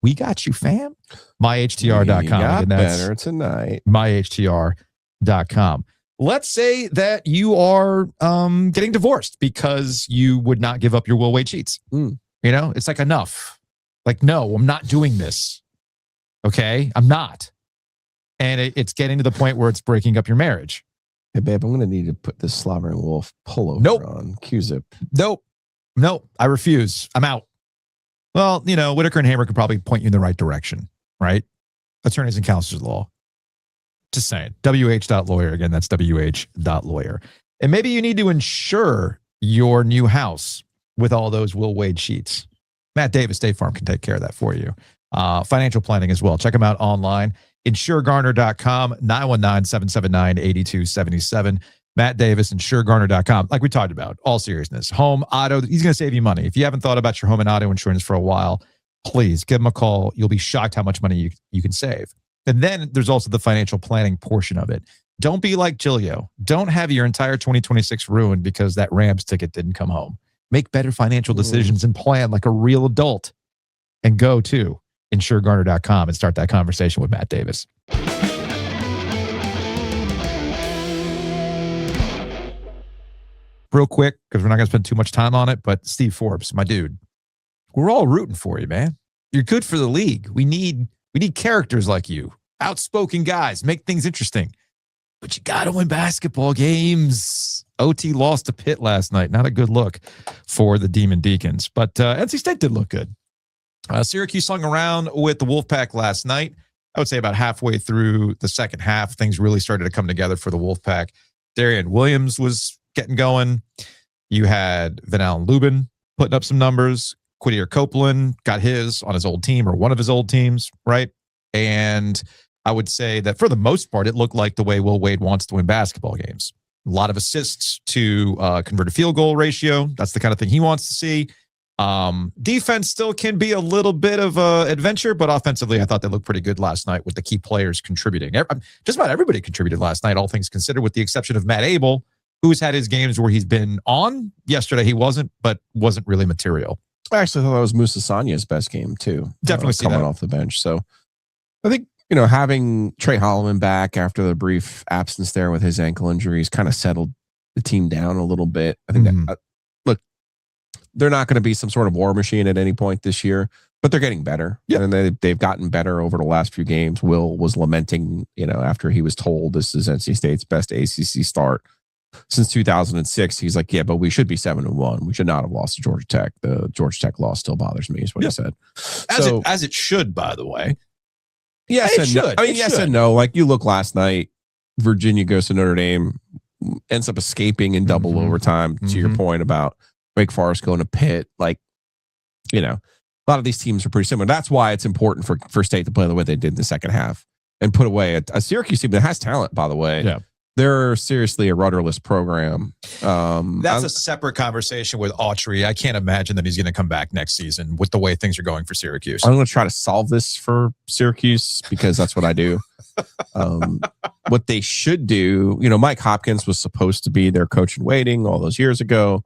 We got you, fam. MyHTR.com. You got better tonight. MyHTR.com. Let's say that you are getting divorced because you would not give up your Will Wade sheets. You know, it's like enough. Like, no, I'm not doing this. Okay? I'm not. And it's getting to the point where it's breaking up your marriage. Hey, babe, I'm going to need to put this slobbering wolf pullover on Q-zip. Nope. I refuse. I'm out. Well, you know, Whitaker and Hamer could probably point you in the right direction, right? Attorneys and counselors law. Just saying. WH.lawyer. Again, that's WH.lawyer. And maybe you need to insure your new house with all those Will Wade sheets. Matt Davis, State Farm can take care of that for you. Financial planning as well. Check them out online. InsureGarner.com, 919-779-8277. Matt Davis, InsureGarner.com. Like we talked about, all seriousness. Home, auto, he's going to save you money. If you haven't thought about your home and auto insurance for a while, please give him a call. You'll be shocked how much money you can save. And then there's also the financial planning portion of it. Don't be like Gilio. Don't have your entire 2026 ruined because that Rams ticket didn't come home. Make better financial decisions and plan like a real adult. And go to InsureGarner.com and start that conversation with Matt Davis. Real quick, because we're not going to spend too much time on it, but Steve Forbes, my dude, we're all rooting for you, man. You're good for the league. We need characters like you, outspoken guys, make things interesting. But you got to win basketball games. OT lost to Pitt last night. Not a good look for the Demon Deacons. But NC State did look good. Syracuse hung around with the Wolfpack last night. I would say about halfway through the second half, things really started to come together for the Wolfpack. Darian Williams was getting going. You had Van Allen Lubin putting up some numbers. Quadir Copeland got his on his old team or one of his old teams, right? And I would say that for the most part, it looked like the way Will Wade wants to win basketball games. A lot of assists to converted field goal ratio. That's the kind of thing he wants to see. Defense still can be a little bit of an adventure, but offensively, I thought they looked pretty good last night with the key players contributing. Just about everybody contributed last night, all things considered, with the exception of Matt Abel, who's had his games where he's been on. Yesterday, he wasn't, but wasn't really material. I actually thought that was Musa Sanya's best game, too. Definitely coming off the bench. So I think, you know, having Trey Holloman back after the brief absence there with his ankle injuries kind of settled the team down a little bit. I think that, look, they're not going to be some sort of war machine at any point this year, but they're getting better. Yep. And they've gotten better over the last few games. Will was lamenting, you know, after he was told this is NC State's best ACC start since 2006. He's like, yeah, but we should be 7-1. We should not have lost to Georgia Tech. The Georgia Tech loss still bothers me, is what he said. As it should, by the way. Yes and no. I mean, yes and no. Like, you look last night, Virginia goes to Notre Dame, ends up escaping in double overtime, to your point about Wake Forest going to Pitt. Like, you know, a lot of these teams are pretty similar. That's why it's important for State to play the way they did in the second half and put away a Syracuse team that has talent, by the way. Yeah. They're seriously a rudderless program. That's a separate conversation with Autry. I can't imagine that he's going to come back next season with the way things are going for Syracuse. I'm going to try to solve this for Syracuse because that's what I do. What they should do, Mike Hopkins was supposed to be their coach in waiting all those years ago.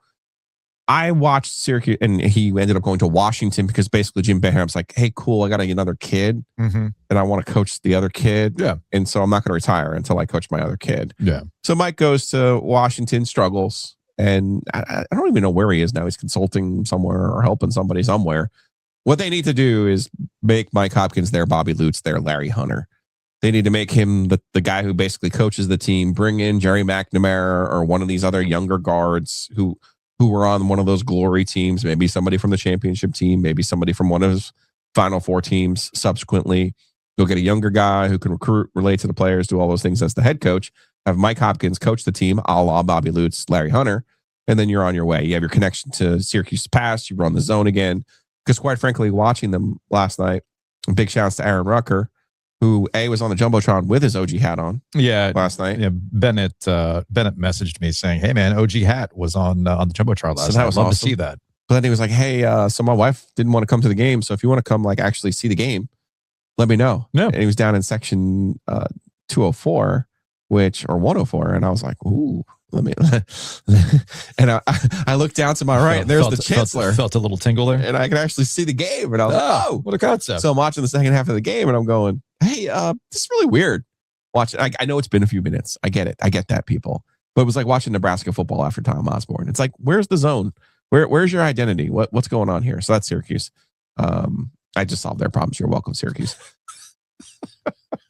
I watched Syracuse, and he ended up going to Washington because basically Jim Boeheim's like, hey, cool, I got another kid, and I want to coach the other kid. Yeah. And so I'm not going to retire until I coach my other kid. Yeah. So Mike goes to Washington, struggles, and I don't even know where he is now. He's consulting somewhere or helping somebody somewhere. What they need to do is make Mike Hopkins their Bobby Lutz, their Larry Hunter. They need to make him the guy who basically coaches the team, bring in Jerry McNamara or one of these other younger guards who were on one of those glory teams, maybe somebody from the championship team, maybe somebody from one of his Final Four teams subsequently. Go get a younger guy who can recruit, relate to the players, do all those things as the head coach. Have Mike Hopkins coach the team, a la Bobby Lutz, Larry Hunter, and then you're on your way. You have your connection to Syracuse past. You run the zone again. Because quite frankly, watching them last night, big shouts to Aaron Rucker, who was on the Jumbotron with his OG hat on. Yeah, last night. Yeah, Bennett messaged me saying, "Hey man, OG hat was on the Jumbotron last night. That was Love awesome to see that." But then he was like, "Hey, so my wife didn't want to come to the game, so if you want to come actually see the game, let me know." No, and he was down in section 204, or 104, and I was like, "Ooh." And I looked down to my right, and there's the Chancellor. Felt a little tingle there. And I could actually see the game. And I was like, oh, what a concept. So I'm watching the second half of the game, and I'm going, hey, this is really weird. Watching. I know it's been a few minutes. I get it. I get that, people. But it was like watching Nebraska football after Tom Osborne. It's like, where's the zone? Where's your identity? What's going on here? So that's Syracuse. I just solved their problems. You're welcome, Syracuse.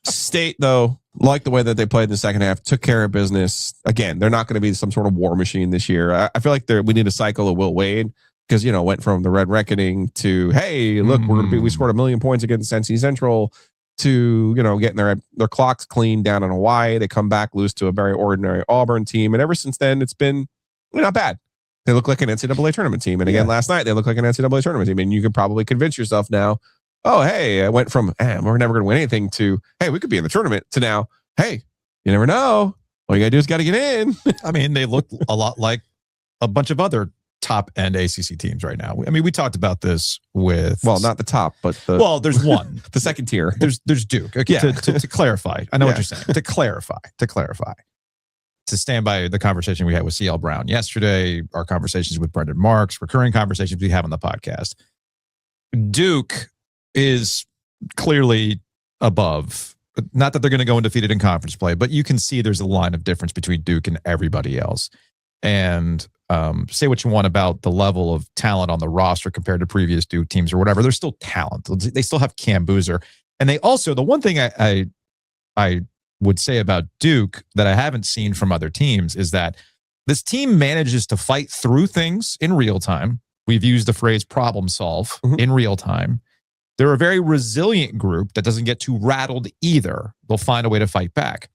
State, though, like the way that they played in the second half, took care of business. Again, they're not going to be some sort of war machine this year. I feel like we need a cycle of Will Wade because, went from the Red Reckoning to, hey, look, we scored 1 million points against NC Central to, getting their clocks clean down in Hawaii. They come back, lose to a very ordinary Auburn team. And ever since then, it's been not bad. They look like an NCAA tournament team. And again, last night, they look like an NCAA tournament team. And you can probably convince yourself now, oh, hey, I went from, we're never going to win anything to, hey, we could be in the tournament to now, hey, you never know. All you got to do is got to get in. I mean, they look a lot like a bunch of other top end ACC teams right now. I mean, we talked about this with, well, not the top, but there's one, the second tier. There's Duke. Okay, yeah. to clarify, I know what you're saying. To clarify, to stand by the conversation we had with CL Brown yesterday, our conversations with Brendan Marks, recurring conversations we have on the podcast. Duke is clearly above. Not that they're going to go undefeated in conference play, but you can see there's a line of difference between Duke and everybody else. And say what you want about the level of talent on the roster compared to previous Duke teams or whatever. They're still talented. They still have Cam Boozer. And they also, the one thing I would say about Duke that I haven't seen from other teams is that this team manages to fight through things in real time. We've used the phrase problem solve in real time. They're a very resilient group that doesn't get too rattled either. They'll find a way to fight back.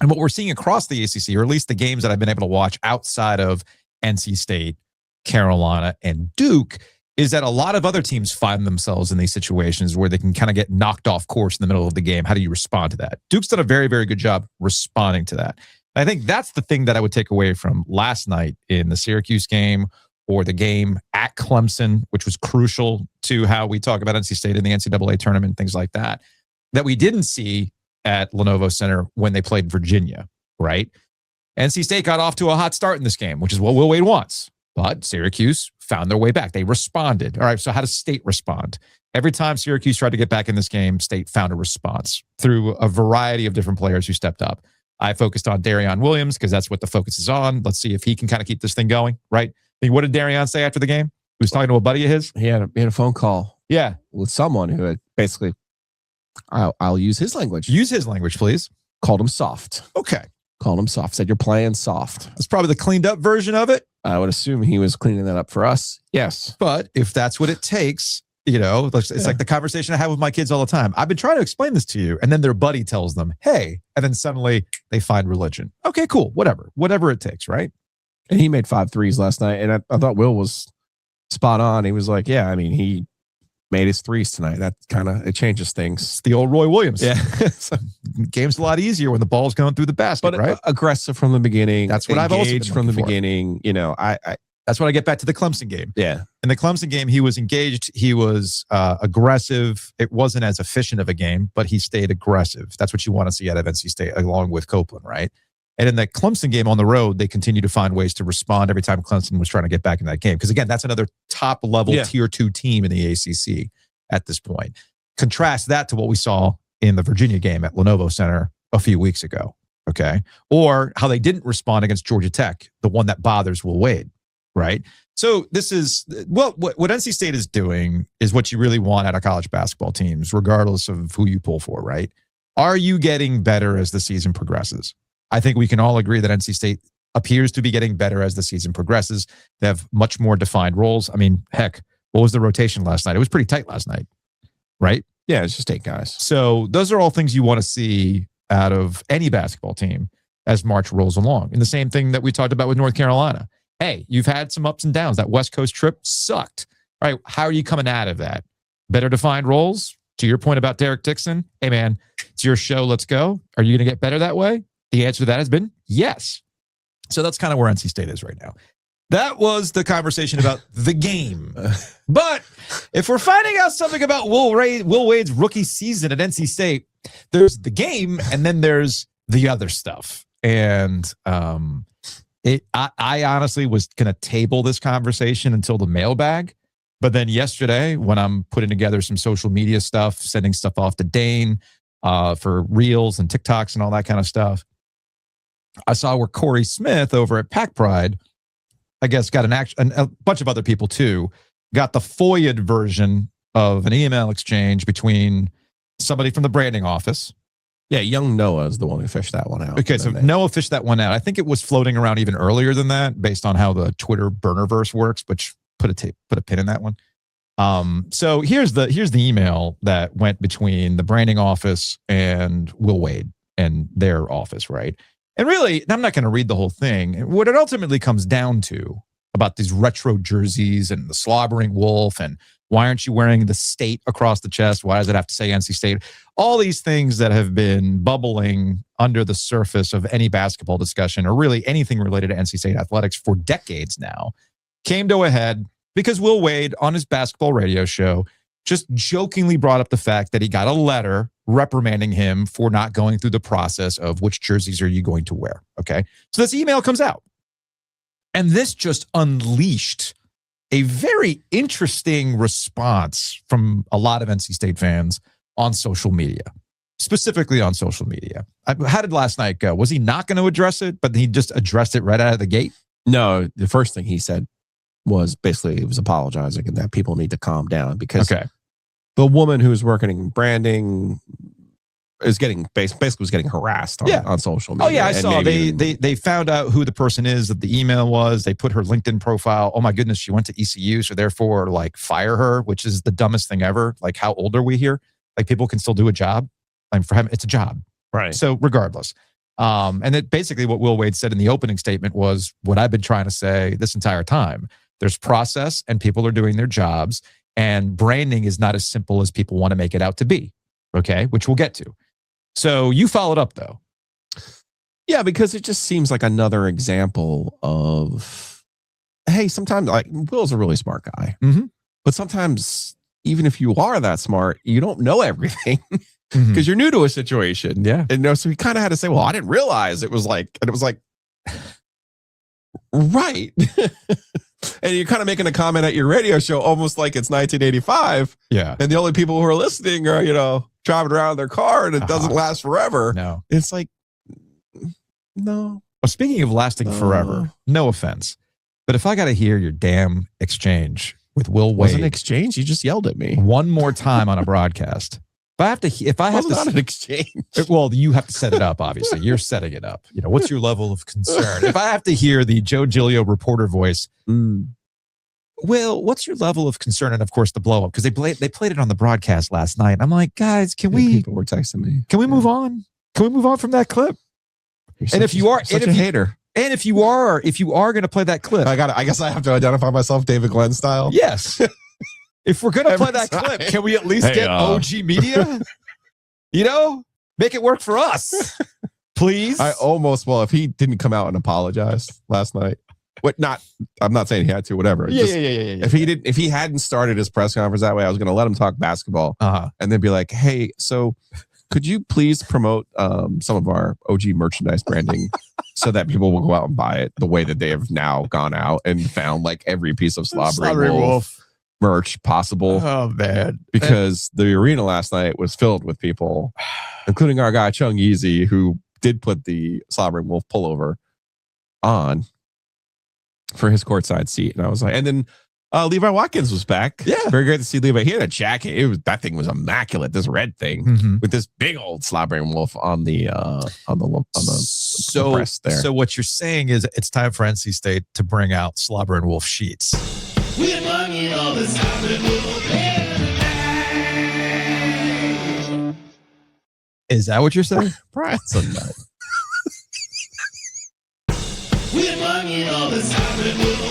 And what we're seeing across the ACC, or at least the games that I've been able to watch outside of NC State, Carolina, and Duke, is that a lot of other teams find themselves in these situations where they can kind of get knocked off course in the middle of the game. How do you respond to that? Duke's done a very, very good job responding to that. And I think that's the thing that I would take away from last night in the Syracuse game, or the game at Clemson, which was crucial to how we talk about NC State in the NCAA tournament, things like that we didn't see at Lenovo Center when they played Virginia, right? NC State got off to a hot start in this game, which is what Will Wade wants. But Syracuse found their way back. They responded. All right, so how does State respond? Every time Syracuse tried to get back in this game, State found a response through a variety of different players who stepped up. I focused on Darion Williams because that's what the focus is on. Let's see if he can kind of keep this thing going, right? I mean, what did Darion say after the game? He was talking to a buddy of his. He had a phone call. Yeah. With someone who had basically, I'll use his language. Use his language, please. Called him soft. Okay. Called him soft. Said, you're playing soft. That's probably the cleaned up version of it. I would assume he was cleaning that up for us. Yes. But if that's what it takes, it's like the conversation I have with my kids all the time. I've been trying to explain this to you. And then their buddy tells them, hey, and then suddenly they find religion. Okay, cool. Whatever it takes, right? And he made 5 threes last night. And I thought Will was spot on. He was like, yeah, I mean, he made his threes tonight. That kind of, it changes things. It's the old Roy Williams. Yeah. game's a lot easier when the ball's going through the basket, but right? Aggressive from the beginning. That's what I've also been from the looking for. beginning. You know, that's when I get back to the Clemson game. Yeah. In the Clemson game, he was engaged. He was aggressive. It wasn't as efficient of a game, but he stayed aggressive. That's what you want to see out of NC State, along with Copeland, right? And in the Clemson game on the road, they continue to find ways to respond every time Clemson was trying to get back in that game. Because again, that's another top-level Tier 2 team in the ACC at this point. Contrast that to what we saw in the Virginia game at Lenovo Center a few weeks ago, okay? Or how they didn't respond against Georgia Tech, the one that bothers Will Wade, right? So this is, well, what NC State is doing is what you really want out of college basketball teams, regardless of who you pull for, right? Are you getting better as the season progresses? I think we can all agree that NC State appears to be getting better as the season progresses. They have much more defined roles. I mean, heck, what was the rotation last night? It was pretty tight last night, right? Yeah, it's just 8 guys. So those are all things you want to see out of any basketball team as March rolls along. And the same thing that we talked about with North Carolina. Hey, you've had some ups and downs. That West Coast trip sucked. All right, how are you coming out of that? Better defined roles? To your point about Derek Dixon, hey, man, it's your show. Let's go. Are you going to get better that way? The answer to that has been yes. So that's kind of where NC State is right now. That was the conversation about the game. But if we're finding out something about Will Wade's rookie season at NC State, there's the game and then there's the other stuff. And I honestly was going to table this conversation until the mailbag. But then yesterday, when I'm putting together some social media stuff, sending stuff off to Dane for Reels and TikToks and all that kind of stuff, I saw where Corey Smith over at Pack Pride, I guess, got a bunch of other people too, got the FOIA'd version of an email exchange between somebody from the branding office. Yeah, young Noah is the one who fished that one out. Okay, so Noah fished that one out. I think it was floating around even earlier than that, based on how the Twitter burnerverse works, which put a pin in that one. So here's the email that went between the branding office and Will Wade and their office, right? And really, I'm not going to read the whole thing. What it ultimately comes down to about these retro jerseys and the slobbering wolf and why aren't you wearing the state across the chest? Why does it have to say NC State? All these things that have been bubbling under the surface of any basketball discussion or really anything related to NC State athletics for decades now came to a head because Will Wade on his basketball radio show just jokingly brought up the fact that he got a letter reprimanding him for not going through the process of which jerseys are you going to wear. Okay. So this email comes out and this just unleashed a very interesting response from a lot of NC State fans on social media, specifically on social media. How did last night go? Was he not going to address it, but he just addressed it right out of the gate? No, the first thing he said was basically he was apologizing and that people need to calm down because the woman who's working in branding is getting basically was getting harassed on social media. Oh yeah, I saw they found out who the person is that the email was. They put her LinkedIn profile. Oh my goodness, she went to ECU, so therefore like fire her, which is the dumbest thing ever. Like how old are we here? Like people can still do a job. Like for him, it's a job, right? So regardless, and it basically what Will Wade said in the opening statement was what I've been trying to say this entire time. There's process and people are doing their jobs, and branding is not as simple as people want to make it out to be. Okay, which we'll get to. So you followed up though. Yeah, because it just seems like another example of, hey, sometimes like Will's a really smart guy, but sometimes even if you are that smart, you don't know everything because you're new to a situation. Yeah. And so he kind of had to say, well, I didn't realize it was like, and it was like, right. And you're kind of making a comment at your radio show almost like it's 1985. Yeah. And the only people who are listening are, driving around in their car and it doesn't last forever. No. It's like, no. Well, speaking of lasting forever, no offense, but if I got to hear your damn exchange with Will Wade. Wasn't an exchange. You just yelled at me one more time on a broadcast. If I have to, not an exchange. Well, you have to set it up. Obviously, you're setting it up. What's your level of concern? If I have to hear the Joe Giglio reporter voice, Will, what's your level of concern? And of course, the blow up because they played it on the broadcast last night. I'm like, guys, people were texting me. Can we move on? Can we move on from that clip? And if you are a hater, and if you are going to play that clip, I guess I have to identify myself David Glenn style. Yes. If we're going to play that clip, can we at least get OG media? Make it work for us, please. If he didn't come out and apologize last night, I'm not saying he had to, whatever. Yeah. If he hadn't started his press conference that way, I was going to let him talk basketball and then be like, hey, so could you please promote some of our OG merchandise branding so that people will go out and buy it the way that they have now gone out and found like every piece of Slobbering Wolf merch possible. Oh, man. Because the arena last night was filled with people, including our guy Chung Yeezy, who did put the Slobbering Wolf pullover on for his courtside seat. And I was like, and then Levi Watkins was back. Yeah. Very great to see Levi. He had a jacket. That thing was immaculate. This red thing with this big old Slobbering Wolf on the breast there. So what you're saying is it's time for NC State to bring out Slobbering Wolf sheets. We're longing all the Slobbering Wolf. Is that what you're saying? Brian's a nut. We're longing all the Slobbering Wolf.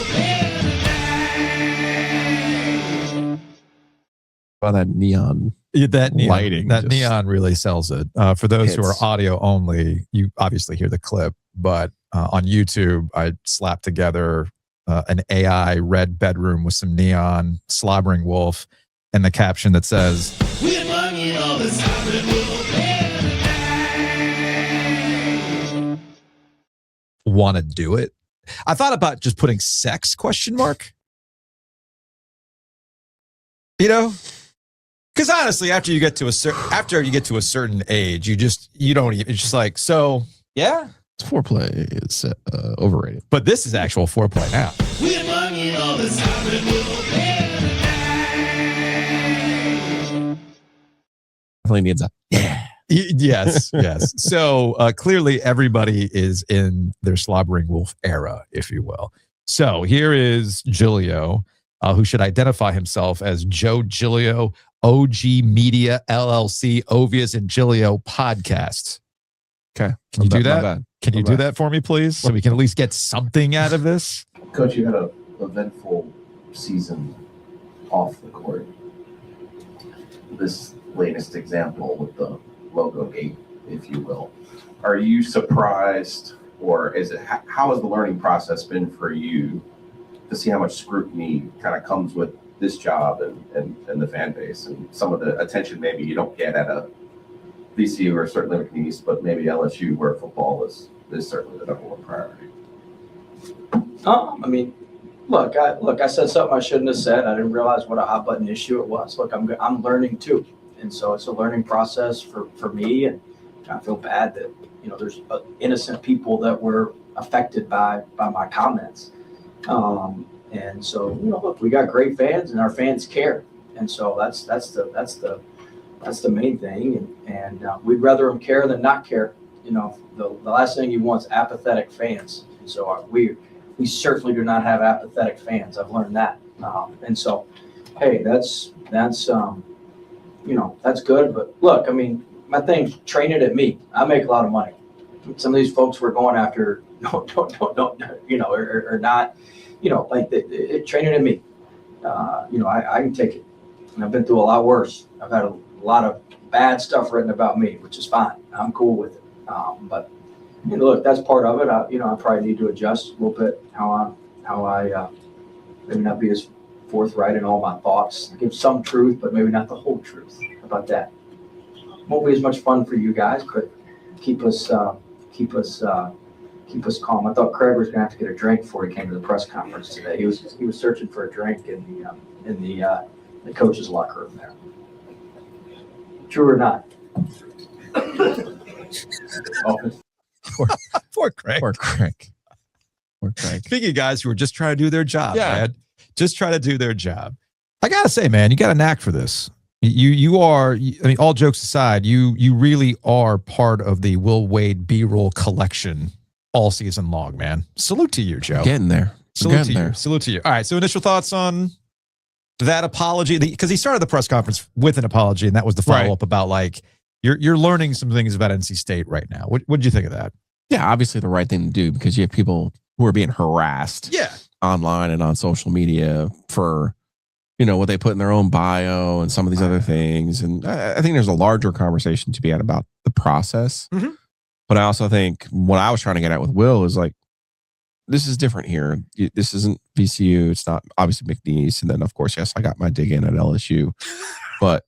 About that neon. That neon lighting. That neon really sells it. For those who are audio only, you obviously hear the clip, but on YouTube, I slapped together an AI red bedroom with some neon, Slobbering Wolf, and the caption that says, "We're longing all the Slobbering Wolf." Want to do it? I thought about just putting sex ? You know, because honestly, after you get to a certain age, you don't even. It's just like, so yeah. Foreplay is overrated, but this is actual foreplay now. We're longing all the Slobbering Wolf. Definitely needs a Yes. So clearly, everybody is in their Slobbering Wolf era, if you will. So here is Giglio, who should identify himself as Joe Giglio, OG Media LLC, Ovius and Giglio podcast. Okay. Can you do that? Can you do that for me, please? So we can at least get something out of this? Coach, you had an eventful season off the court. This latest example with the logo gate, if you will. Are you surprised, or how has the learning process been for you to see how much scrutiny kind of comes with this job and the fan base and some of the attention maybe you don't get at a VCU or certainly McNeese, but maybe LSU where football is certainly the number one priority? I mean, look, I said something I shouldn't have said. I didn't realize what a hot button issue it was. Look, I'm learning too. And so it's a learning process for me. And I feel bad that, there's innocent people that were affected by my comments. And so, look, we got great fans and our fans care. And so that's the main thing. And we'd rather them care than not care. The last thing you want is apathetic fans. And so we certainly do not have apathetic fans. I've learned that. And so, hey, that's good. But look, I mean, my thing's train it at me. I make a lot of money. Some of these folks we're going after don't, or not, train it at me. I can take it. And I've been through a lot worse. I've had a lot of bad stuff written about me, which is fine. I'm cool with it. But look, that's part of it. I probably need to adjust a little bit how I maybe not be as forthright in all my thoughts. Give some truth, but maybe not the whole truth. How about that? Won't be as much fun for you guys, but keep us calm. I thought Craig was gonna have to get a drink before he came to the press conference today. He was searching for a drink in the coach's locker room there. True or not? Poor Craig. Poor Craig. Speaking of guys who are just trying to do their job, man. Just try to do their job. I gotta say, man, you got a knack for this. You are. I mean, all jokes aside, you really are part of the Will Wade B-roll collection all season long, man. Salute to you, Joe. Getting there. Salute to you. All right. So, initial thoughts on that apology, because he started the press conference with an apology, and that was the follow up about like you're learning some things about NC State right now. What did you think of that? Yeah, obviously the right thing to do because you have people who are being harassed. Yeah. Online and on social media for what they put in their own bio and some of these other things. And I think there's a larger conversation to be had about the process. Mhm. But I also think what I was trying to get at with Will is like, this is different here. This isn't VCU. It's not obviously McNeese. And then, of course, yes, I got my dig in at LSU. But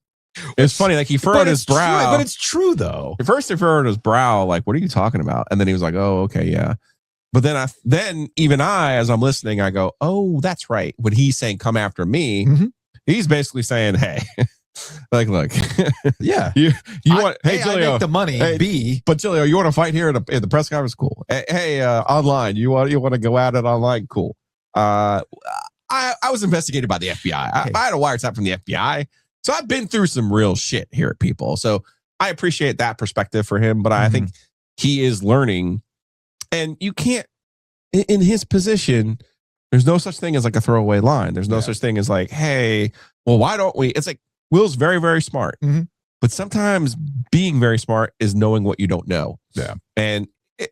it's funny. Like, he furrowed his brow. But it's true, though. At first, he furrowed his brow. Like, what are you talking about? And then he was like, oh, okay, yeah. But then even as I'm listening, I go, oh, that's right. When he's saying, come after me, he's basically saying, hey, like, look, yeah, you want, hey, Julio, I make the money, hey, but Julio, you want to fight here at the press conference? Cool. Hey, online, you want to go at it online? Cool. I was investigated by the FBI. I had a wiretap from the FBI. So I've been through some real shit here at People. So I appreciate that perspective for him, but I think he is learning, and you can't, in his position, there's no such thing as like a throwaway line. There's no such thing as like, hey, well, why don't we? It's like, Will's very, very smart, but sometimes being very smart is knowing what you don't know. Yeah. And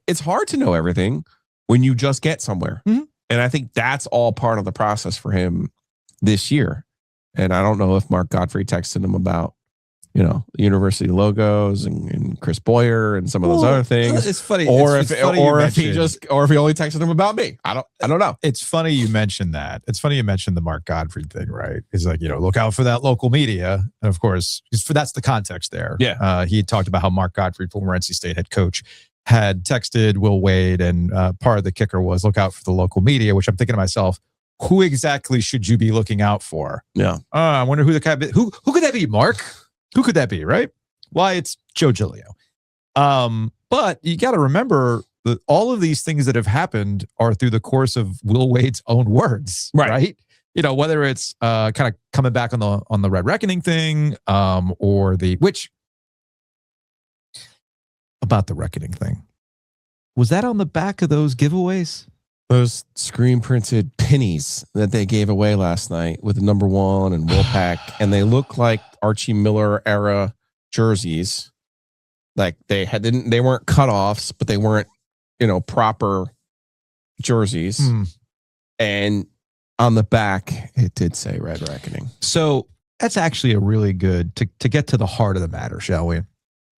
it's hard to know everything when you just get somewhere. And I think that's all part of the process for him this year. And I don't know if Mark Godfrey texted him about, university logos and Chris Boyer and some of those other things. It's funny. Or if he only texted him about me. I don't know. It's funny you mentioned that. It's funny you mentioned the Mark Godfrey thing, right? It's like, look out for that local media. And of course, that's the context there. Yeah. He had talked about how Mark Godfrey, former NC State head coach, had texted Will Wade, and part of the kicker was look out for the local media, which I'm thinking to myself, who exactly should you be looking out for? Yeah. I wonder who the guy, who could that be, Mark? Who could that be, right? Why, it's Joe Giglio. But you got to remember that all of these things that have happened are through the course of Will Wade's own words, right? Whether it's kind of coming back on the Red Reckoning thing, or about the Reckoning thing. Was that on the back of those giveaways? Those screen printed pennies that they gave away last night with number 1 and Wolfpack, and they look like Archie Miller era jerseys. Like they weren't cutoffs, but they weren't, proper jerseys. And on the back, it did say Red Reckoning. So that's actually a really good to get to the heart of the matter, shall we?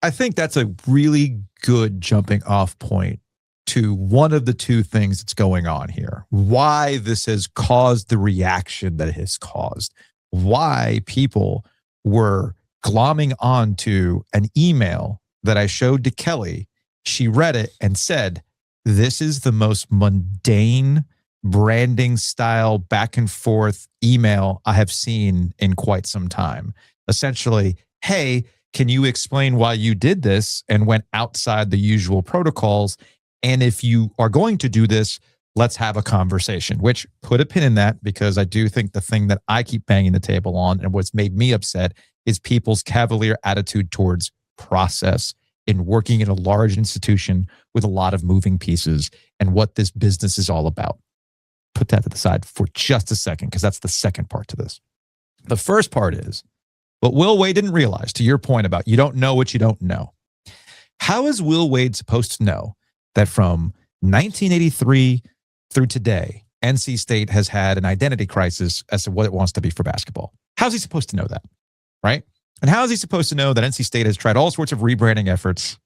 I think that's a really good jumping off point to one of the two things that's going on here. Why this has caused the reaction that it has caused. Why people were glomming onto an email that I showed to Kelly. She read it and said, this is the most mundane branding style back and forth email I have seen in quite some time. Essentially, hey, can you explain why you did this and went outside the usual protocols? And if you are going to do this, let's have a conversation, which put a pin in that, because I do think the thing that I keep banging the table on and what's made me upset is people's cavalier attitude towards process in working in a large institution with a lot of moving pieces and what this business is all about. Put that to the side for just a second, because that's the second part to this. The first part is what Will Wade didn't realize, to your point about you don't know what you don't know. How is Will Wade supposed to know that from 1983 through today, NC State has had an identity crisis as to what it wants to be for basketball? How's he supposed to know that, right? And how is he supposed to know that NC State has tried all sorts of rebranding efforts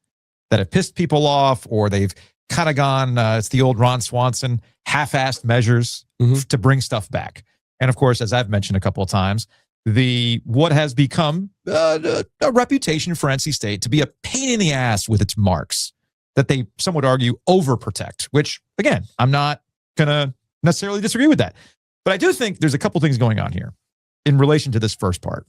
that have pissed people off, or they've kind of gone, it's the old Ron Swanson, half-assed measures to bring stuff back? And of course, as I've mentioned a couple of times, what has become a reputation for NC State to be a pain in the ass with its marks, that they, some would argue, overprotect, which, again, I'm not going to necessarily disagree with that. But I do think there's a couple things going on here in relation to this first part.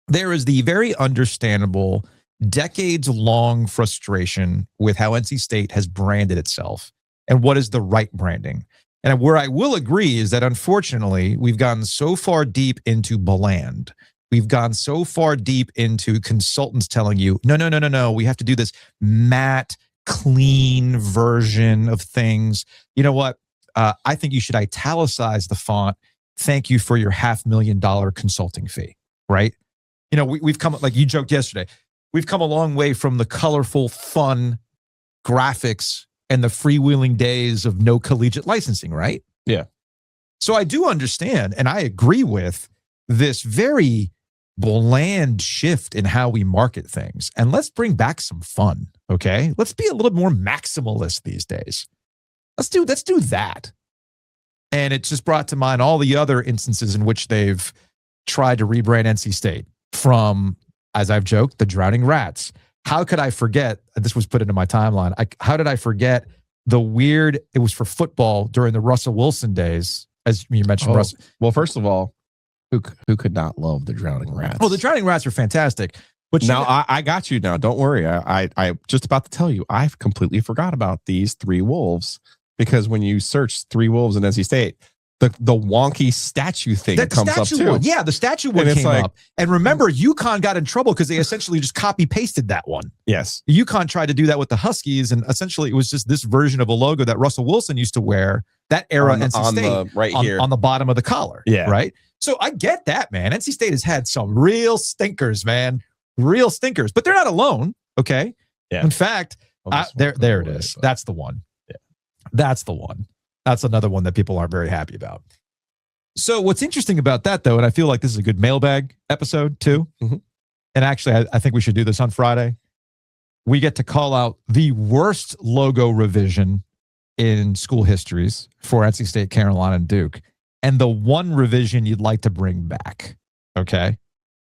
There is the very understandable decades-long frustration with how NC State has branded itself and what is the right branding. And where I will agree is that, unfortunately, we've gone so far deep into Beland. We've gone so far deep into consultants telling you, no, we have to do this matte, clean version of things. You know what? I think you should italicize the font. Thank you for your $500,000 consulting fee, right? We've come, like you joked yesterday, we've come a long way from the colorful, fun graphics and the freewheeling days of no collegiate licensing, right? Yeah. So I do understand, and I agree with this very bland shift in how we market things. And let's bring back some fun, okay? Let's be a little more maximalist these days. Let's do that. And it just brought to mind all the other instances in which they've tried to rebrand NC State, from, as I've joked, the Drowning Rats. How could I forget? This was put into my timeline. How did I forget the weird, it was for football during the Russell Wilson days, as you mentioned. Russell. Well, first of all, who could not love the Drowning Rats? Oh, the Drowning Rats are fantastic. But now I got you now. Don't worry. I just about to tell you, I've completely forgot about these 3 wolves, because when you search 3 wolves in NC State, the wonky statue thing comes up too. Yeah, the statue one came up. And remember, UConn got in trouble because they essentially just copy pasted that one. Yes. UConn tried to do that with the Huskies, and essentially it was just this version of a logo that Russell Wilson used to wear, that era NC State, on the bottom of the collar. Yeah. Right? So I get that, man. NC State has had some real stinkers, man. Real stinkers. But they're not alone, okay? Yeah. In fact, there it is. That's the one. Yeah. That's the one. That's another one that people aren't very happy about. So what's interesting about that, though, and I feel like this is a good mailbag episode too, and actually I think we should do this on Friday. We get to call out the worst logo revision in school histories for NC State, Carolina, and Duke, and the one revision you'd like to bring back. Okay?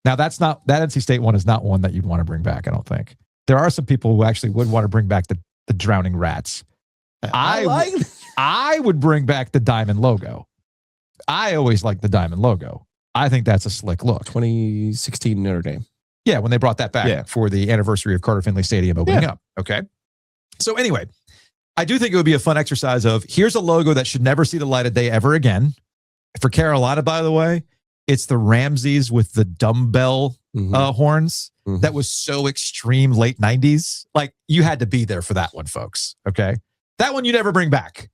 Now, that NC State one is not one that you'd want to bring back, I don't think. There are some people who actually would want to bring back the Drowning Rats. I would bring back the diamond logo. I always like the diamond logo. I think that's a slick look. 2016 Notre Dame. Yeah, when they brought that back for the anniversary of Carter Finley Stadium opening up. Okay. So anyway, I do think it would be a fun exercise of, here's a logo that should never see the light of day ever again. For Carolina, by the way, it's the Ramses with the dumbbell horns. That was so extreme late 90s. Like, you had to be there for that one, folks. Okay. That one you never bring back.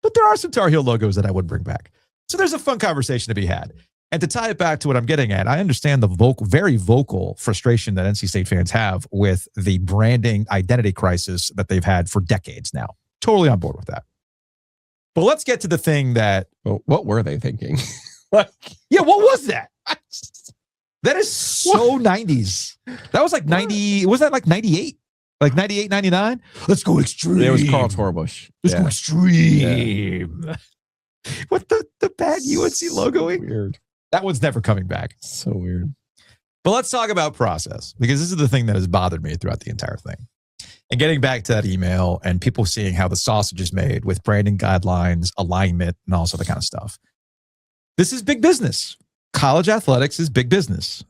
But there are some Tar Heel logos that I would bring back. So there's a fun conversation to be had. And to tie it back to what I'm getting at, I understand the very vocal frustration that NC State fans have with the branding identity crisis that they've had for decades now. Totally on board with that. But let's get to the thing that... Well, what were they thinking? What was that? That is so 90s. That was like 90... Was that like 98? Like 98, 99? Let's go extreme. It was Carl Torbush. Let's go extreme. Yeah. What the bad UNC logoing? Weird. That one's never coming back. So weird. But let's talk about process, because this is the thing that has bothered me throughout the entire thing. And getting back to that email and people seeing how the sausage is made with branding guidelines, alignment, and all that kind of stuff. This is big business. College athletics is big business.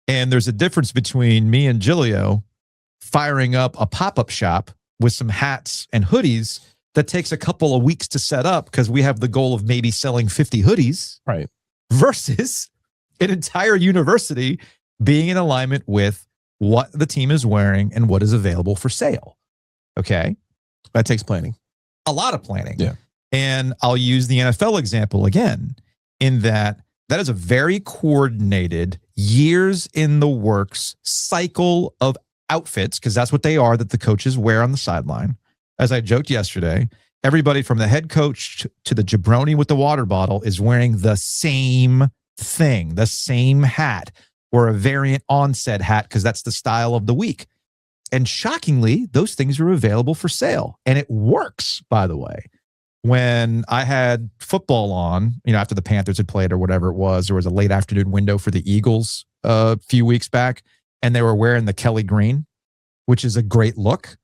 And there's a difference between me and Gilio firing up a pop-up shop with some hats and hoodies that takes a couple of weeks to set up because we have the goal of maybe selling 50 hoodies. Right. Versus an entire university being in alignment with what the team is wearing and what is available for sale. Okay. That takes planning. A lot of planning. Yeah. And I'll use the NFL example again, in that is a very coordinated, years in the works cycle of outfits, because that's what they are, that the coaches wear on the sideline. As I joked yesterday, everybody from the head coach to the jabroni with the water bottle is wearing the same thing, the same hat, or a variant on said hat, because that's the style of the week. And shockingly, those things are available for sale. And it works, by the way. When I had football on, after the Panthers had played or whatever it was, there was a late afternoon window for the Eagles a few weeks back, and they were wearing the Kelly green, which is a great look.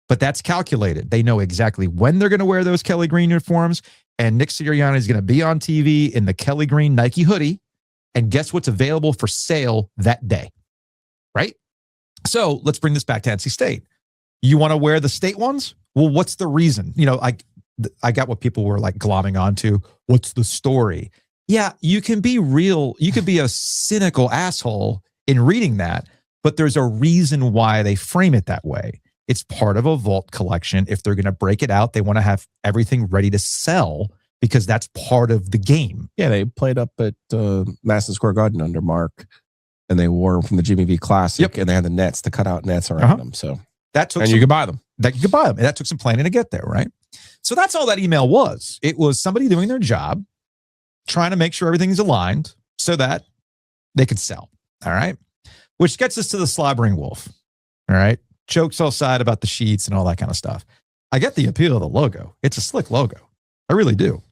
But that's calculated. They know exactly when they're going to wear those Kelly green uniforms. And Nick Sirianni is going to be on TV in the Kelly green Nike hoodie. And guess what's available for sale that day? Right? So let's bring this back to NC State. You want to wear the state ones? Well, what's the reason? I got what people were like glomming onto. What's the story? Yeah, you can be real. You could be a cynical asshole in reading that, but there's a reason why they frame it that way. It's part of a vault collection. If they're going to break it out, they want to have everything ready to sell, because that's part of the game. Yeah, they played up at Madison Square Garden under Mark, and they wore them from the Jimmy V Classic, and they had the nets, the cutout nets around them. So you could buy them. You could buy them. And that took some planning to get there, right? So that's all that email was. It was somebody doing their job, trying to make sure everything's aligned so that they could sell. All right. Which gets us to the slobbering wolf. All right. Jokes all side about the sheets and all that kind of stuff. I get the appeal of the logo. It's a slick logo. I really do.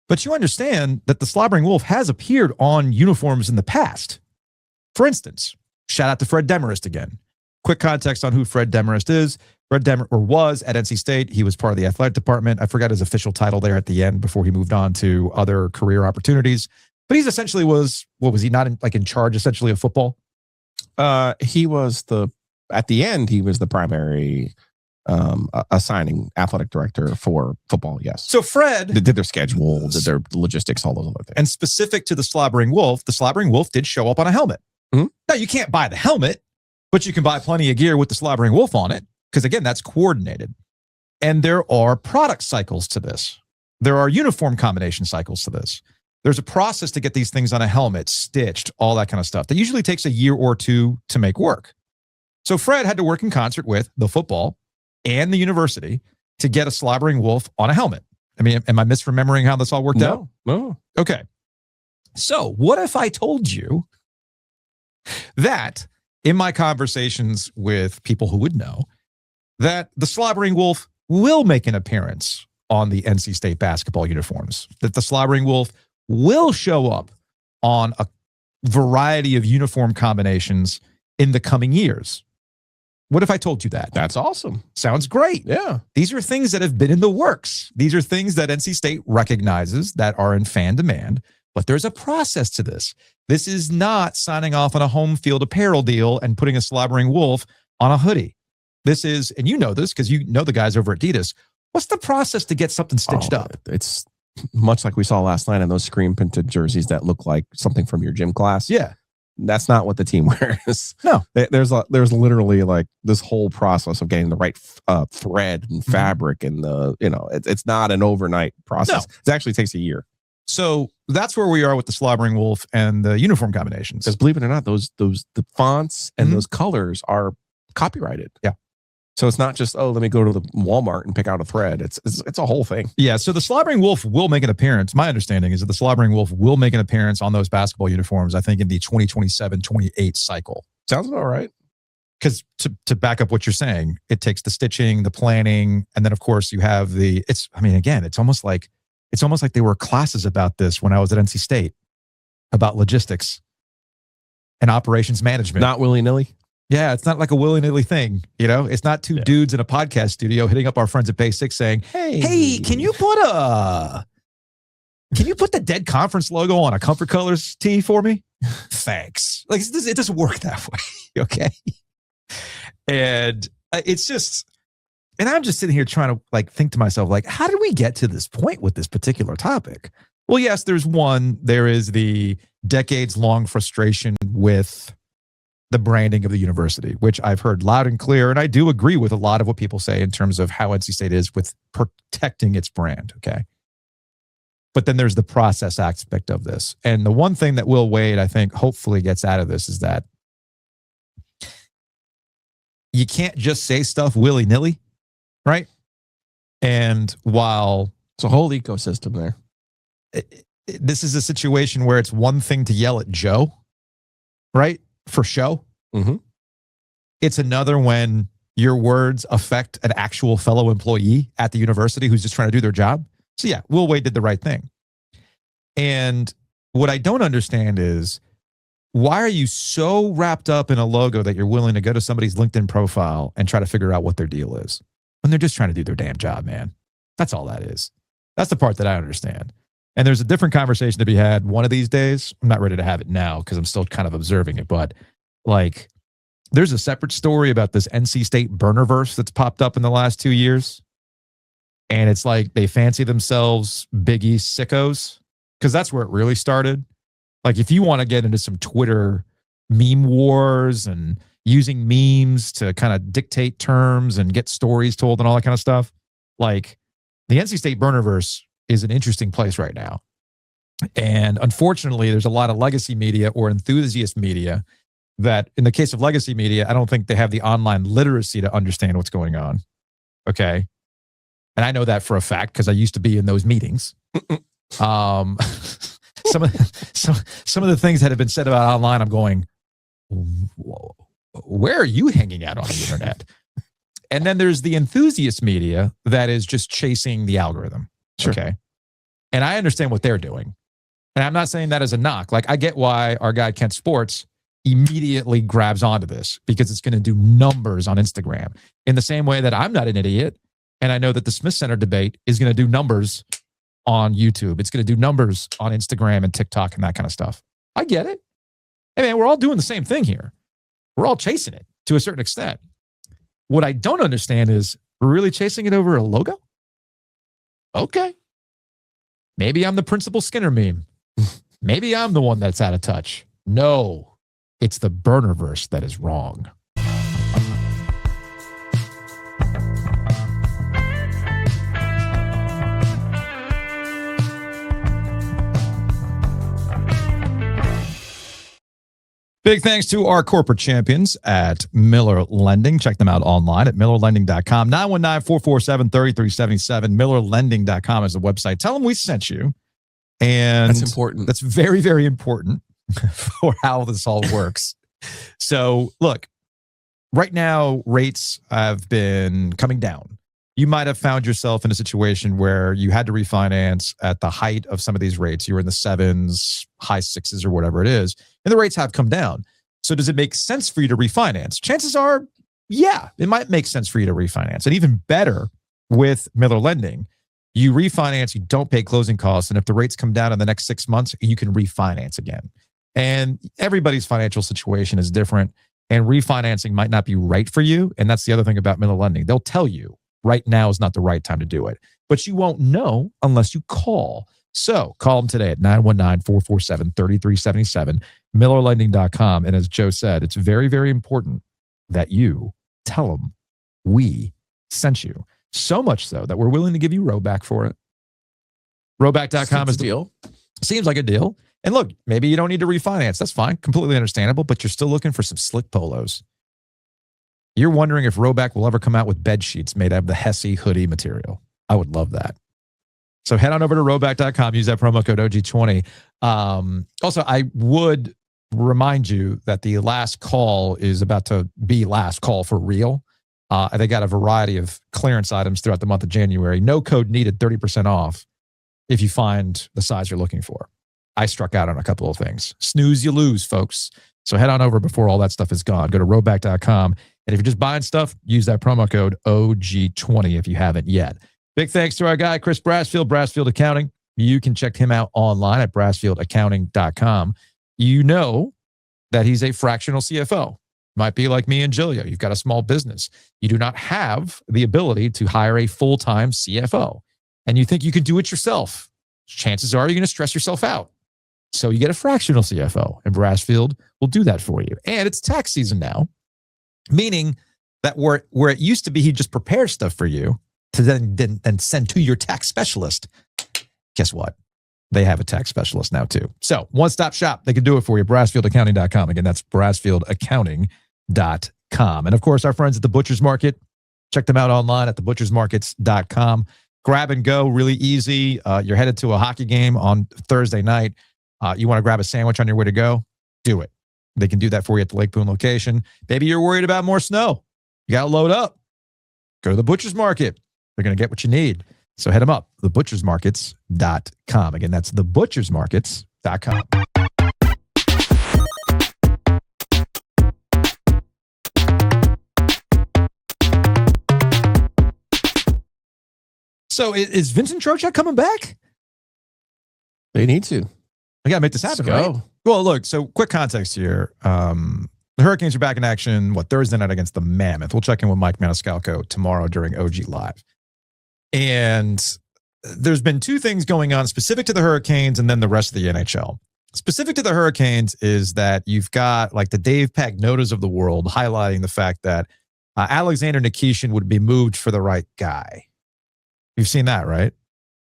But you understand that the slobbering wolf has appeared on uniforms in the past. For instance, shout out to Fred Demarest again. Quick context on who Fred Demarest is. Fred Demarest was at NC State. He was part of the athletic department. I forgot his official title there at the end before he moved on to other career opportunities. But he's essentially was, what was he not in charge essentially of football? He was at the end, he was the primary assigning athletic director for football. Yes. So Fred they did their schedule, did their logistics, all those other things. And specific to the slobbering wolf did show up on a helmet. Mm-hmm. Now you can't buy the helmet, but you can buy plenty of gear with the slobbering wolf on it. Because again, that's coordinated. And there are product cycles to this. There are uniform combination cycles to this. There's a process to get these things on a helmet, stitched, all that kind of stuff. That usually takes a year or two to make work. So Fred had to work in concert with the football and the university to get a slobbering wolf on a helmet. I mean, am I misremembering how this all worked out? No. Okay. So what if I told you that in my conversations with people who would know that the slobbering wolf will make an appearance on the NC State basketball uniforms, that the slobbering wolf will show up on a variety of uniform combinations in the coming years? What if I told you that? That's awesome. Sounds great. Yeah. These are things that have been in the works. These are things that NC State recognizes that are in fan demand, but there's a process to this. This is not signing off on a home field apparel deal and putting a slobbering wolf on a hoodie. This is, and you know this because you know the guys over at Adidas. What's the process to get something stitched up? It's much like we saw last night in those screen printed jerseys that look like something from your gym class. Yeah. That's not what the team wears. No. There's literally like this whole process of getting the right thread and fabric and it's not an overnight process. No. It actually takes a year. So that's where we are with the slobbering wolf and the uniform combinations. Because believe it or not, the fonts and those colors are copyrighted. Yeah. So it's not just, let me go to the Walmart and pick out a thread. It's a whole thing. Yeah. So the slobbering wolf will make an appearance. My understanding is that the slobbering wolf will make an appearance on those basketball uniforms, I think, in the 2027-28 cycle. Sounds about right. Because to back up what you're saying, it takes the stitching, the planning, and then of course you have it's almost like there were classes about this when I was at NC State about logistics and operations management. Not willy-nilly. Yeah, it's not like a willy-nilly thing, It's not two dudes in a podcast studio hitting up our friends at Base 6 saying, "Hey, can you put the Dead Conference logo on a Comfort Colors tee for me?" Thanks. Like it doesn't work that way, okay? And it's just, and I'm just sitting here trying to think to myself, how did we get to this point with this particular topic? Well, yes, there is the decades-long frustration with the branding of the university, which I've heard loud and clear. And I do agree with a lot of what people say in terms of how NC State is with protecting its brand. Okay. But then there's the process aspect of this. And the one thing that Will Wade, I think, hopefully gets out of this is that you can't just say stuff willy-nilly, right? And while it's a whole ecosystem there, this is a situation where it's one thing to yell at Joe, right? For show. Mm-hmm. It's another when your words affect an actual fellow employee at the university who's just trying to do their job. So yeah, Will Wade did the right thing. And what I don't understand is, why are you so wrapped up in a logo that you're willing to go to somebody's LinkedIn profile and try to figure out what their deal is when they're just trying to do their damn job, man? That's all that is. That's the part that I understand. And there's a different conversation to be had one of these days. I'm not ready to have it now because I'm still kind of observing it. But there's a separate story about this NC State burnerverse that's popped up in the last 2 years. And it's like they fancy themselves Big East sickos because that's where it really started. Like if you want to get into some Twitter meme wars and using memes to kind of dictate terms and get stories told and all that kind of stuff, like the NC State burnerverse is an interesting place right now. And unfortunately, there's a lot of legacy media or enthusiast media that, in the case of legacy media, I don't think they have the online literacy to understand what's going on. Okay. And I know that for a fact because I used to be in those meetings. some of the things that have been said about online, I'm going, where are you hanging out on the internet? And then there's the enthusiast media that is just chasing the algorithm. Sure. Okay. And I understand what they're doing. And I'm not saying that as a knock. Like, I get why our guy Kent Sports immediately grabs onto this because it's going to do numbers on Instagram in the same way that I'm not an idiot. And I know that the Smith Center debate is going to do numbers on YouTube. It's going to do numbers on Instagram and TikTok and that kind of stuff. I get it. Hey, man, we're all doing the same thing here. We're all chasing it to a certain extent. What I don't understand is we're really chasing it over a logo? Okay. Maybe I'm the Principal Skinner meme. Maybe I'm the one that's out of touch. No, it's the burnerverse that is wrong. Big thanks to our corporate champions at Miller Lending. Check them out online at millerlending.com. 919-447-3377. Millerlending.com is the website. Tell them we sent you. And that's important. That's very, very important for how this all works. So look, right now, rates have been coming down. You might have found yourself in a situation where you had to refinance at the height of some of these rates. You were in the 7s, high 6s, or whatever it is. And the rates have come down. So does it make sense for you to refinance? Chances are, yeah, it might make sense for you to refinance. And even better with Miller Lending, you refinance, you don't pay closing costs. And if the rates come down in the next 6 months, you can refinance again. And everybody's financial situation is different. And refinancing might not be right for you. And that's the other thing about Miller Lending. They'll tell you right now is not the right time to do it. But you won't know unless you call. So call them today at 919-447-3377, millerlending.com. And as Joe said, it's very, very important that you tell them we sent you. So much so that we're willing to give you Roback for it. Roback.com is a deal. Seems like a deal. And look, maybe you don't need to refinance. That's fine. Completely understandable. But you're still looking for some slick polos. You're wondering if Roback will ever come out with bed sheets made out of the Hesse hoodie material. I would love that. So head on over to roback.com. Use that promo code OG20. Also, I would remind you that the last call is about to be last call for real. They got a variety of clearance items throughout the month of January. No code needed, 30% off if you find the size you're looking for. I struck out on a couple of things. Snooze, you lose, folks. So head on over before all that stuff is gone. Go to roback.com. And if you're just buying stuff, use that promo code OG20 if you haven't yet. Big thanks to our guy, Chris Brassfield, Brassfield Accounting. You can check him out online at brassfieldaccounting.com. You know that he's a fractional CFO. Might be like me and Julia. You've got a small business. You do not have the ability to hire a full-time CFO. And you think you can do it yourself. Chances are you're going to stress yourself out. So you get a fractional CFO, and Brassfield will do that for you. And it's tax season now, meaning that where it used to be he'd just prepare stuff for you to then send to your tax specialist. Guess what? They have a tax specialist now too. So one-stop shop. They can do it for you. BrassfieldAccounting.com. Again, that's BrassfieldAccounting.com. And of course, our friends at the Butcher's Market. Check them out online at thebutchersmarkets.com. Grab and go, really easy. You're headed to a hockey game on Thursday night. You want to grab a sandwich on your way to go? Do it. They can do that for you at the Lake Boone location. Maybe you're worried about more snow. You got to load up. Go to the Butcher's Market. They're going to get what you need. So head them up, thebutchersmarkets.com. Again, that's thebutchersmarkets.com. So is Vincent Trocheck coming back? They need to. I got to make this happen, right? Well, look, so quick context here. The Hurricanes are back in action, Thursday night against the Mammoth. We'll check in with Mike Maniscalco tomorrow during OG Live. And there's been two things going on specific to the Hurricanes and then the rest of the NHL. Specific to the Hurricanes is that you've got like the Dave Pagnotas of the world highlighting the fact that Alexander Nikishin would be moved for the right guy. You've seen that, right?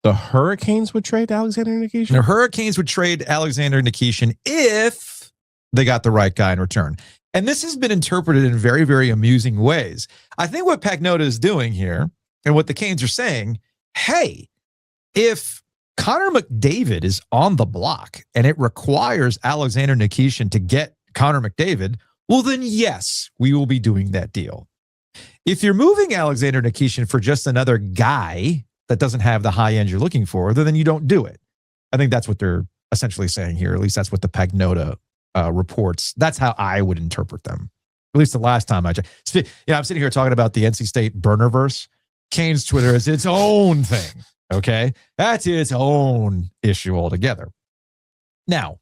The Hurricanes would trade Alexander Nikishin? The Hurricanes would trade Alexander Nikishin if they got the right guy in return. And this has been interpreted in very, very amusing ways. I think what Pagnota is doing here and what the Canes are saying, hey, if Connor McDavid is on the block and it requires Alexander Nikishin to get Connor McDavid, well, then yes, we will be doing that deal. If you're moving Alexander Nikishin for just another guy that doesn't have the high end you're looking for, then you don't do it. I think that's what they're essentially saying here. At least that's what the Pagnota reports. That's how I would interpret them. At least the last time I checked. I'm sitting here talking about the NC State burnerverse. Canes Twitter is its own thing. Okay, that's its own issue altogether. Now,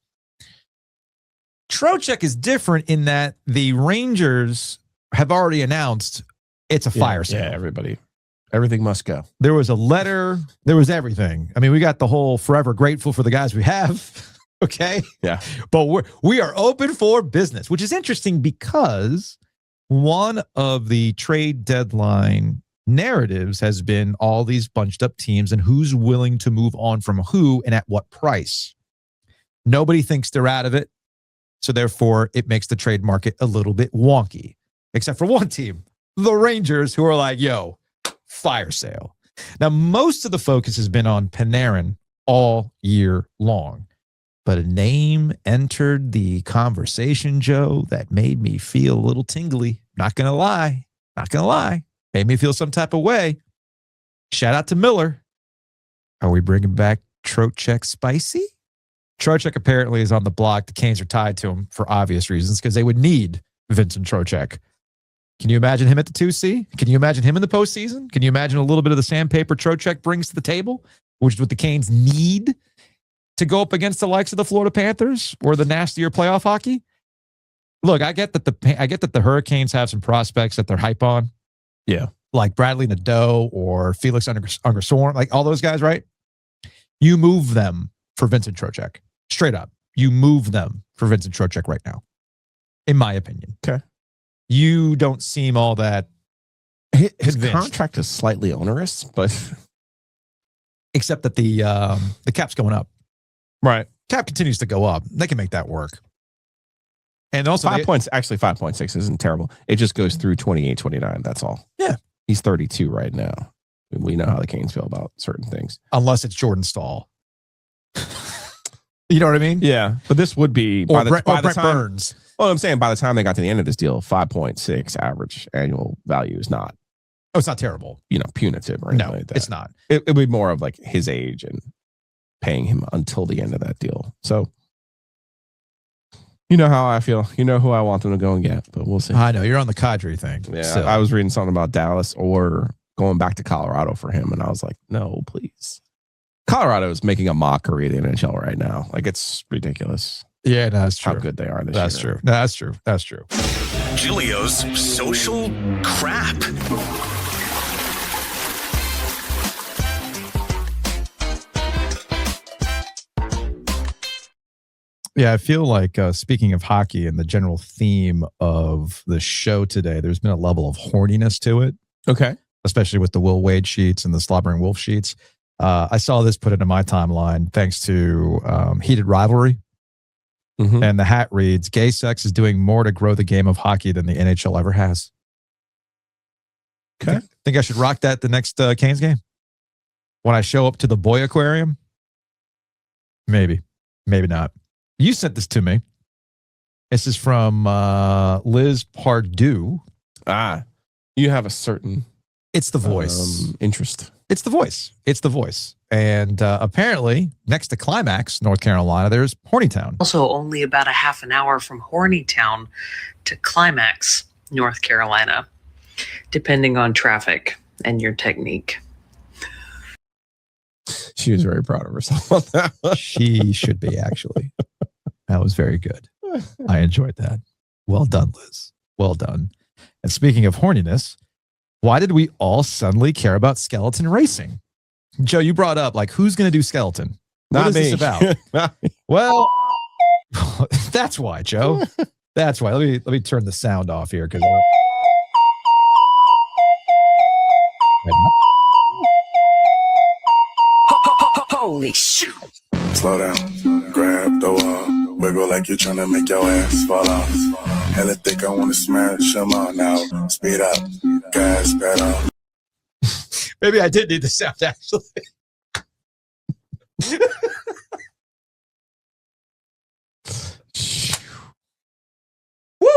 Trocheck is different in that the Rangers have already announced it's a fire sale. Yeah, everything must go. There was a letter. There was everything. I mean, we got the whole forever grateful for the guys we have. Okay. Yeah. But we are open for business, which is interesting because one of the trade deadline narratives has been all these bunched up teams and who's willing to move on from who and at what price. Nobody thinks they're out of it. So therefore, it makes the trade market a little bit wonky, except for one team, the Rangers, who are like, yo, fire sale. Now, most of the focus has been on Panarin all year long. But a name entered the conversation, Joe, that made me feel a little tingly. Not going to lie. Made me feel some type of way. Shout out to Miller. Are we bringing back Trocheck spicy? Trocheck apparently is on the block. The Canes are tied to him for obvious reasons because they would need Vincent Trocheck. Can you imagine him at the 2C? Can you imagine him in the postseason? Can you imagine a little bit of the sandpaper Trocheck brings to the table, which is what the Canes need to go up against the likes of the Florida Panthers or the nastier playoff hockey? Look, I get that the Hurricanes have some prospects that they're hype on. Yeah. Like Bradley Nadeau or Felix Ungersorn, like all those guys, right? You move them for Vincent Trocheck. Straight up. You move them for Vincent Trocheck right now, in my opinion. Okay. You don't seem all that his contract is slightly onerous, but except that the cap's going up. Right. Cap continues to go up. They can make that work. And also 5 points, actually 5.6 isn't terrible. It just goes through 28, 29. That's all. Yeah. He's 32 right now. We know how the Canes feel about certain things. Unless it's Jordan Stahl. You know what I mean? Yeah. But this would be or Brent Burns. Well, I'm saying by the time they got to the end of this deal, 5.6 average annual value is not. Oh, it's not terrible. Punitive or anything like that. It's not. It would be more of like his age and paying him until the end of that deal. So, you know how I feel. You know who I want them to go and get, but we'll see. I know. You're on the Kadri thing. Yeah. So. I was reading something about Dallas or going back to Colorado for him, and I was like, no, please. Colorado is making a mockery of the NHL right now. Like, it's ridiculous. Yeah, no, that's true. How good they are this year. True. No, that's true. That's true. Julio's social crap. Yeah, I feel like speaking of hockey and the general theme of the show today, there's been a level of horniness to it. Okay. Especially with the Will Wade sheets and the Slobbering Wolf sheets. I saw this put into my timeline thanks to Heated Rivalry. Mm-hmm. And the hat reads, gay sex is doing more to grow the game of hockey than the NHL ever has. Okay. Think I should rock that the next Canes game? When I show up to the boy aquarium? Maybe. Maybe not. You sent this to me. This is from Liz Pardue. You have a certain... It's the voice. Interest. It's the voice. It's the voice. And apparently, next to Climax, North Carolina, there's Hornytown. Also, only about a half an hour from Hornytown to Climax, North Carolina, depending on traffic and your technique. She was very proud of herself on that one. She should be, actually. That was very good. I enjoyed that. Well done, Liz. Well done. And speaking of horniness, why did we all suddenly care about skeleton racing? Joe, you brought up, like, who's going to do skeleton? What is this about? Well, that's why, Joe. That's why. Let me turn the sound off here because. Holy shit. Slow down, grab the wall, wiggle like you're trying to make your ass fall off. Hella thick, I want to smash them all now. Speed up, gas pedal. Maybe I did need the sound, actually. Woo!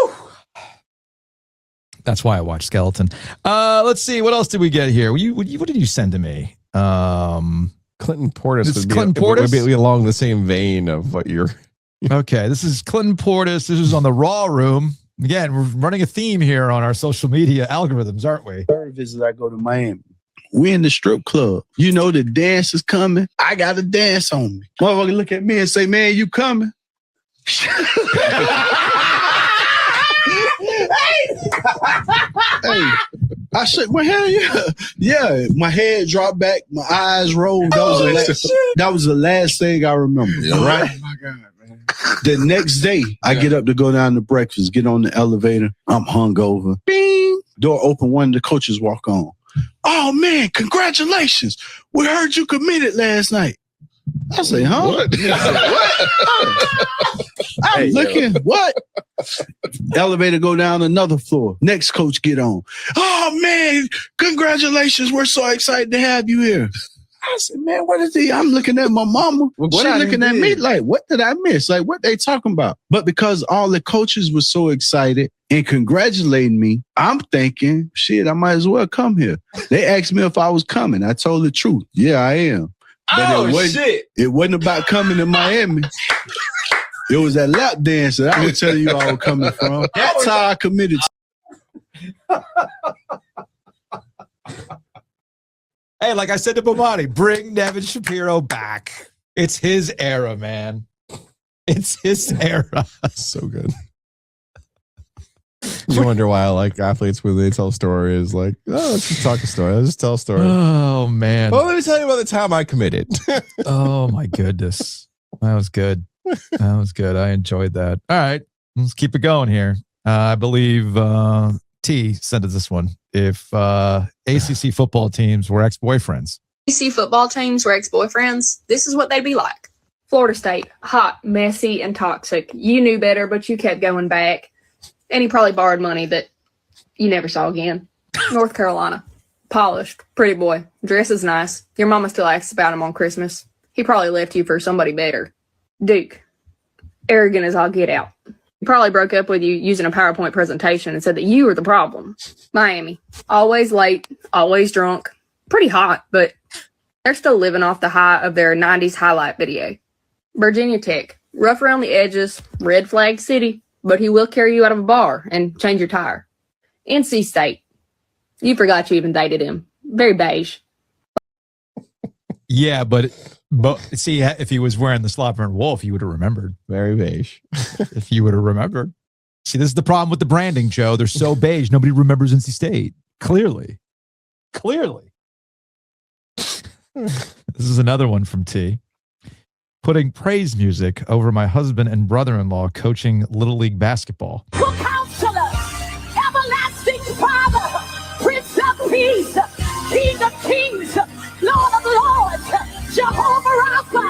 That's why I watch Skeleton. Let's see. What else did we get here? What did you send to me? Clinton Portis would be along the same vein of what you're. Okay, this is Clinton Portis. This is on the Raw Room. Again, we're running a theme here on our social media algorithms, aren't we? Third visit, I go to Miami. We in the strip club. You know the dance is coming. I got a dance on me. Motherfucker look at me and say, man, you coming? Hey, I said, well, hell yeah. Yeah, my head dropped back. My eyes rolled. That was the last thing I remember. Right? Oh, my God. The next day, I get up to go down to breakfast, get on the elevator. I'm hungover. Bing! Door open, one of the coaches walk on. Oh, man, congratulations. We heard you committed last night. I say, huh? What? I'm looking, what? Elevator go down another floor. Next coach get on. Oh, man, congratulations. We're so excited to have you here. I said, man, what is he? I'm looking at my mama. She looking at me like, what did I miss? Like, what they talking about? But because all the coaches were so excited and congratulating me, I'm thinking, shit, I might as well come here. They asked me if I was coming. I told the truth. Yeah, I am. But it wasn't about coming to Miami. It was that lap dance that I was telling you I was coming from. That's how I committed. Hey, like I said to Bomani, bring Nevin Shapiro back. It's his era, man. It's his era. So good. You wonder why I like athletes when they tell stories like, oh, let's just talk a story. Let's just tell a story. Oh, man. Well, let me tell you about the time I committed. Oh, my goodness. That was good. That was good. I enjoyed that. All right. Let's keep it going here. I believe T sent us this one. If ACC football teams were ex-boyfriends. ACC football teams were ex-boyfriends, this is what they'd be like. Florida State, hot, messy, and toxic. You knew better, but you kept going back. And he probably borrowed money that you never saw again. North Carolina, polished, pretty boy, dresses nice. Your mama still asks about him on Christmas. He probably left you for somebody better. Duke, arrogant as all get out. He probably broke up with you using a PowerPoint presentation and said that you were the problem. Miami, always late, always drunk, pretty hot, but they're still living off the high of their 90s highlight video. Virginia Tech, rough around the edges, red flag city, but he will carry you out of a bar and change your tire. NC State, you forgot you even dated him. Very beige. Yeah, but see, if he was wearing the Slobbering Wolf, you would have remembered. Very beige. If you would have remembered. See, this is the problem with the branding, Joe. They're so beige. Nobody remembers NC State. Clearly. This is another one from T. Putting praise music over my husband and brother-in-law coaching Little League basketball. Counselor, everlasting Father, Prince of Peace, King of Kings, Lord of Lords, Jehovah Rapha.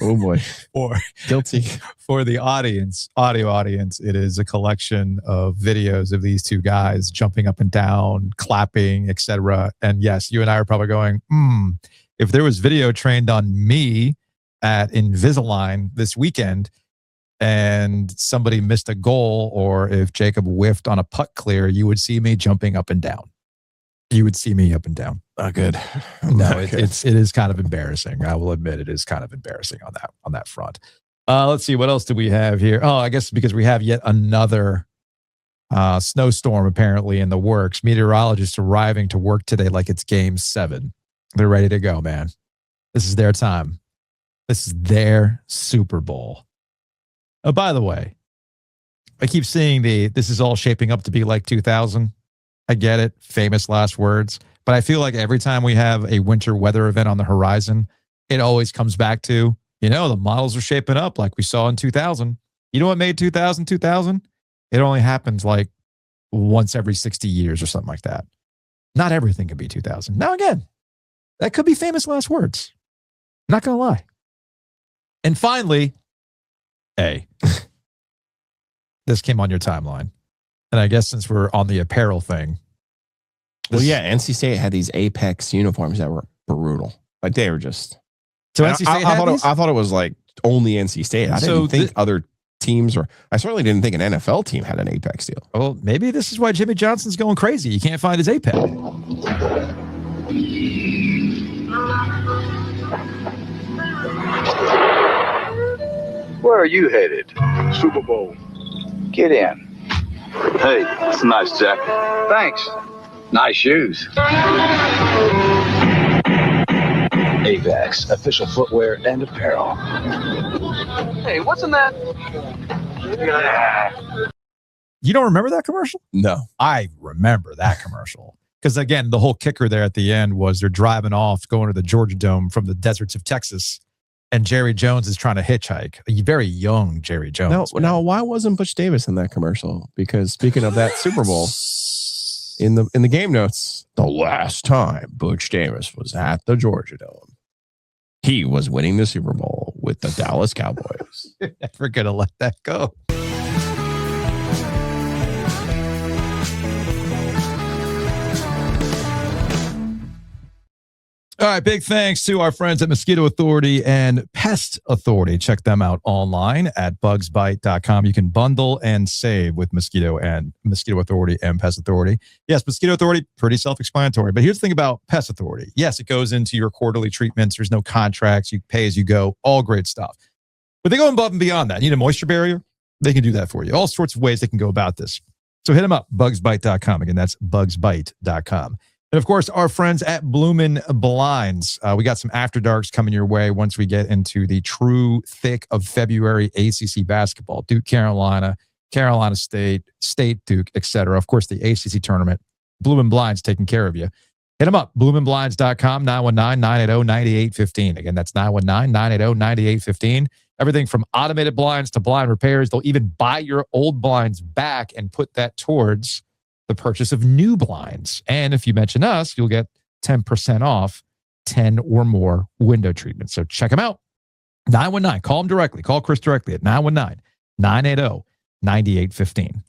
Oh boy. Or guilty. For the audio audience, it is a collection of videos of these two guys jumping up and down, clapping, etc. And yes, you and I are probably going, if there was video trained on me at Invisalign this weekend and somebody missed a goal, or if Jacob whiffed on a putt clear, you would see me jumping up and down. You would see me up and down. Not good. No, it is kind of embarrassing. I will admit it is kind of embarrassing on that front. Let's see, what else do we have here? Oh, I guess because we have yet another snowstorm apparently in the works. Meteorologists arriving to work today like it's Game 7. They're ready to go, man. This is their time. This is their Super Bowl. Oh, by the way, I keep seeing this is all shaping up to be like 2000. I get it. Famous last words. But I feel like every time we have a winter weather event on the horizon, it always comes back to, the models are shaping up like we saw in 2000. You know what made 2000 2000? It only happens like once every 60 years or something like that. Not everything can be 2000. Now again, that could be famous last words. Not going to lie. And finally, this came on your timeline. And I guess since we're on the apparel thing. Well, yeah, NC State had these Apex uniforms that were brutal. Like they were just. So NC State I thought it was like only NC State. I didn't think other teams were. I certainly didn't think an NFL team had an Apex deal. Well, maybe this is why Jimmy Johnson's going crazy. You can't find his Apex. Where are you headed? Super Bowl. Get in. Hey, it's a nice jacket. Thanks. Nice shoes. Apex, official footwear and apparel. Hey, what's in that? You don't remember that commercial? No. I remember that commercial. Because, again, the whole kicker there at the end was they're driving off, going to the Georgia Dome from the deserts of Texas, and Jerry Jones is trying to hitchhike. A very young Jerry Jones. Now, why wasn't Butch Davis in that commercial? Because speaking of that Super Bowl, in the game notes, the last time Butch Davis was at the Georgia Dome, he was winning the Super Bowl with the Dallas Cowboys. Never going to let that go. All right, big thanks to our friends at Mosquito Authority and Pest Authority. Check them out online at bugsbite.com. You can bundle and save with Mosquito Authority and Pest Authority. Yes, Mosquito Authority, pretty self-explanatory. But here's the thing about Pest Authority. Yes, it goes into your quarterly treatments. There's no contracts. You pay as you go. All great stuff. But they go above and beyond that. You need a moisture barrier? They can do that for you. All sorts of ways they can go about this. So hit them up, bugsbite.com. Again, that's bugsbite.com. And, of course, our friends at Bloomin' Blinds. We got some after darks coming your way once we get into the true thick of February ACC basketball. Duke, Carolina, Carolina State, Duke, etc. Of course, the ACC tournament. Bloomin' Blinds taking care of you. Hit them up, bloominblinds.com, 919-980-9815. Again, that's 919-980-9815. Everything from automated blinds to blind repairs. They'll even buy your old blinds back and put that towards the purchase of new blinds. And if you mention us, you'll get 10% off 10 or more window treatments. So check them out. 919, call them directly. Call Chris directly at 919-980-9815.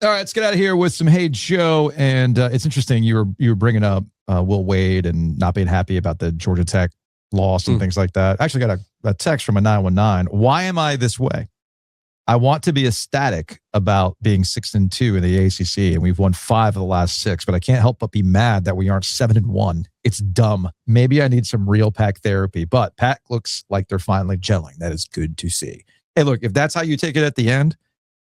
All right, let's get out of here with some Hey Joe. And it's interesting you were bringing up Will Wade and not being happy about the Georgia Tech loss and things like that. I actually got a text from a 919. Why am I this way? I want to be ecstatic about being 6-2 in the ACC, and we've won 5 of the last 6, but I can't help but be mad that we aren't 7-1. It's dumb. Maybe I need some real pack therapy, but Pack looks like they're finally gelling. That is good to see. Hey, look, if that's how you take it at the end,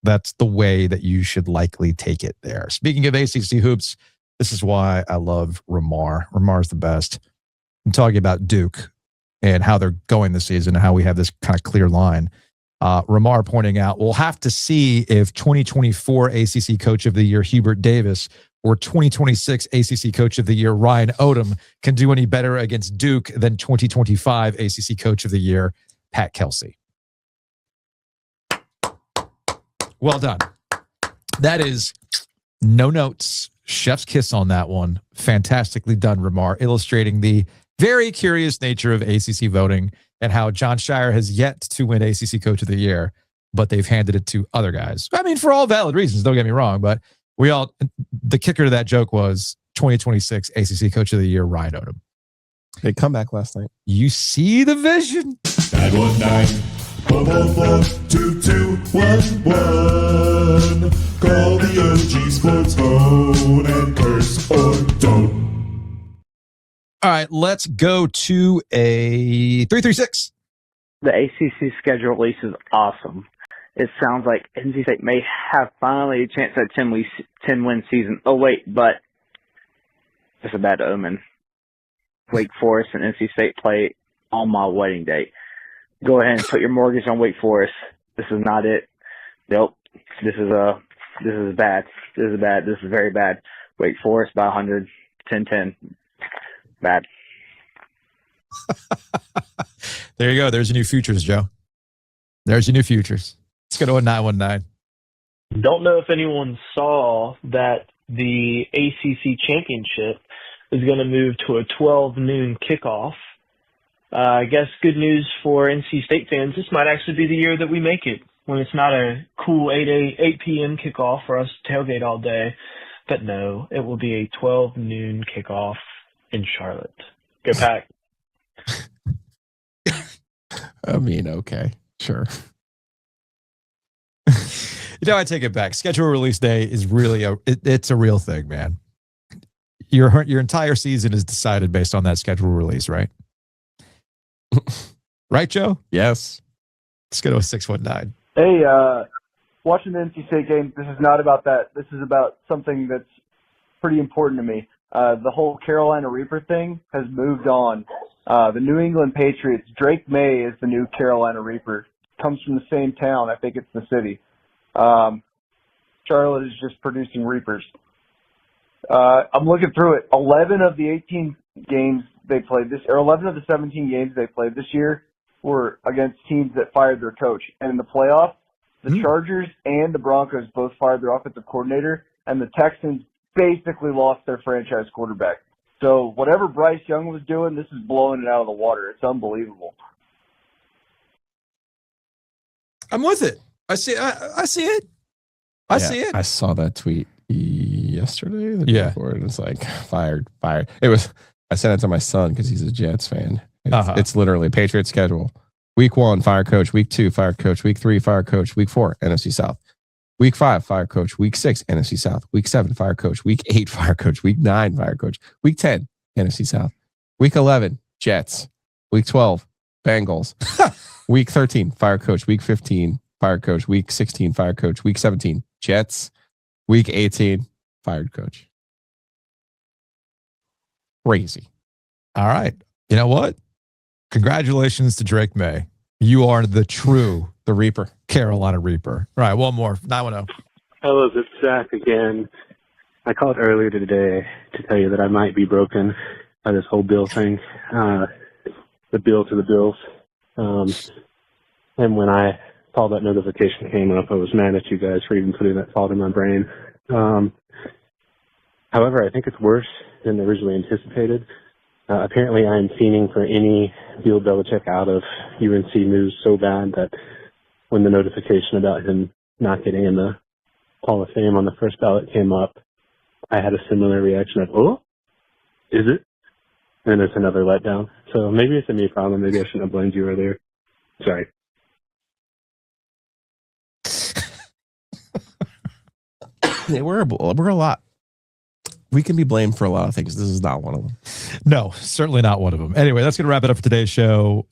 that's the way that you should likely take it there. Speaking of ACC hoops, this is why I love Ramar. Ramar's the best. I'm talking about Duke and how they're going this season and how we have this kind of clear line. Ramar pointing out, we'll have to see if 2024 ACC Coach of the Year Hubert Davis or 2026 ACC Coach of the Year Ryan Odom can do any better against Duke than 2025 ACC Coach of the Year Pat Kelsey. Well done. That is no notes. Chef's kiss on that one. Fantastically done, Ramar, illustrating the very curious nature of ACC voting and how John Shire has yet to win ACC Coach of the Year, but they've handed it to other guys. I mean, for all valid reasons, don't get me wrong, but the kicker to that joke was 2026 ACC Coach of the Year, Ryan Odom. They come back last night. You see the vision. 919-444-2211. Call the OG Sports phone and curse or don't. All right, let's go to a 336. The ACC schedule release is awesome. It sounds like NC State may have finally a chance at a 10-win season. Oh, wait, but it's a bad omen. Wake Forest and NC State play on my wedding date. Go ahead and put your mortgage on Wake Forest. This is not it. Nope. This is bad. This is bad. This is very bad. Wake Forest by 100, 10-10. Bad. There you go. There's your new futures, Joe. There's your new futures. Let's go to a 919. Don't know if anyone saw that the ACC championship is going to move to a 12 noon kickoff I guess good news for NC State fans. This might actually be the year that we make it, when it's not a cool 8 p.m. kickoff for us to tailgate all day. But no, it will be a 12 noon kickoff in Charlotte. Go Pack. I mean, okay, sure. I take it back. Schedule release day is really it's a real thing, man. Your entire season is decided based on that schedule release, right? Right, Joe? Yes. Let's go to a 619. Hey, watching the NC State game, this is not about that. This is about something that's pretty important to me. The whole Carolina Reaper thing has moved on. The New England Patriots, Drake May is the new Carolina Reaper. Comes from the same town. I think it's the city. Charlotte is just producing Reapers. I'm looking through it. 11 of the 18 games they played this, or 11 of the 17 games they played this year were against teams that fired their coach. And in the playoffs, the Chargers and the Broncos both fired their offensive coordinator, and the Texans basically lost their franchise quarterback. So whatever Bryce Young was doing, this is blowing it out of the water. It's unbelievable. I'm with it. I see it. I see it. I saw that tweet yesterday. The day before, and it's like fired. It was. I sent it to my son because he's a Jets fan. It's literally Patriots schedule. Week 1, fire coach. Week 2, fire coach. Week 3, fire coach. Week 4, NFC South. Week 5, fire coach. Week 6, NFC South. Week 7, fire coach. Week 8, fire coach. Week 9, fire coach. Week 10, NFC South. Week 11, Jets. Week 12, Bengals. Week 13, fire coach. Week 15, fire coach. Week 16, fire coach. Week 17, Jets. Week 18, fired coach. Crazy. All right. You know what? Congratulations to Drake May. You are the Reaper, Carolina Reaper. All right, one more. 910. Hello, it's Zach again. I called earlier today to tell you that I might be broken by this whole bill thing. The bill to the Bills. And when I saw that notification came up, I was mad at you guys for even putting that thought in my brain. However, I think it's worse than originally anticipated. Apparently, I am fiending for any Bill Belichick out of UNC news so bad that when the notification about him not getting in the Hall of Fame on the first ballot came up, I had a similar reaction of, oh, is it? And it's another letdown. So maybe it's a me problem. Maybe I shouldn't have blamed you earlier. Sorry. Yeah, we're a lot. We can be blamed for a lot of things. This is not one of them. No, certainly not one of them. Anyway, that's going to wrap it up for today's show.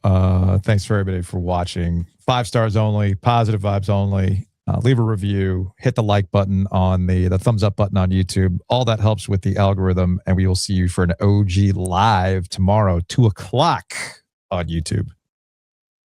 Thanks for everybody for watching. 5 stars only, positive vibes only. Leave a review, hit the like button on the thumbs up button on YouTube. All that helps with the algorithm, and we will see you for an OG live tomorrow, 2:00 on YouTube.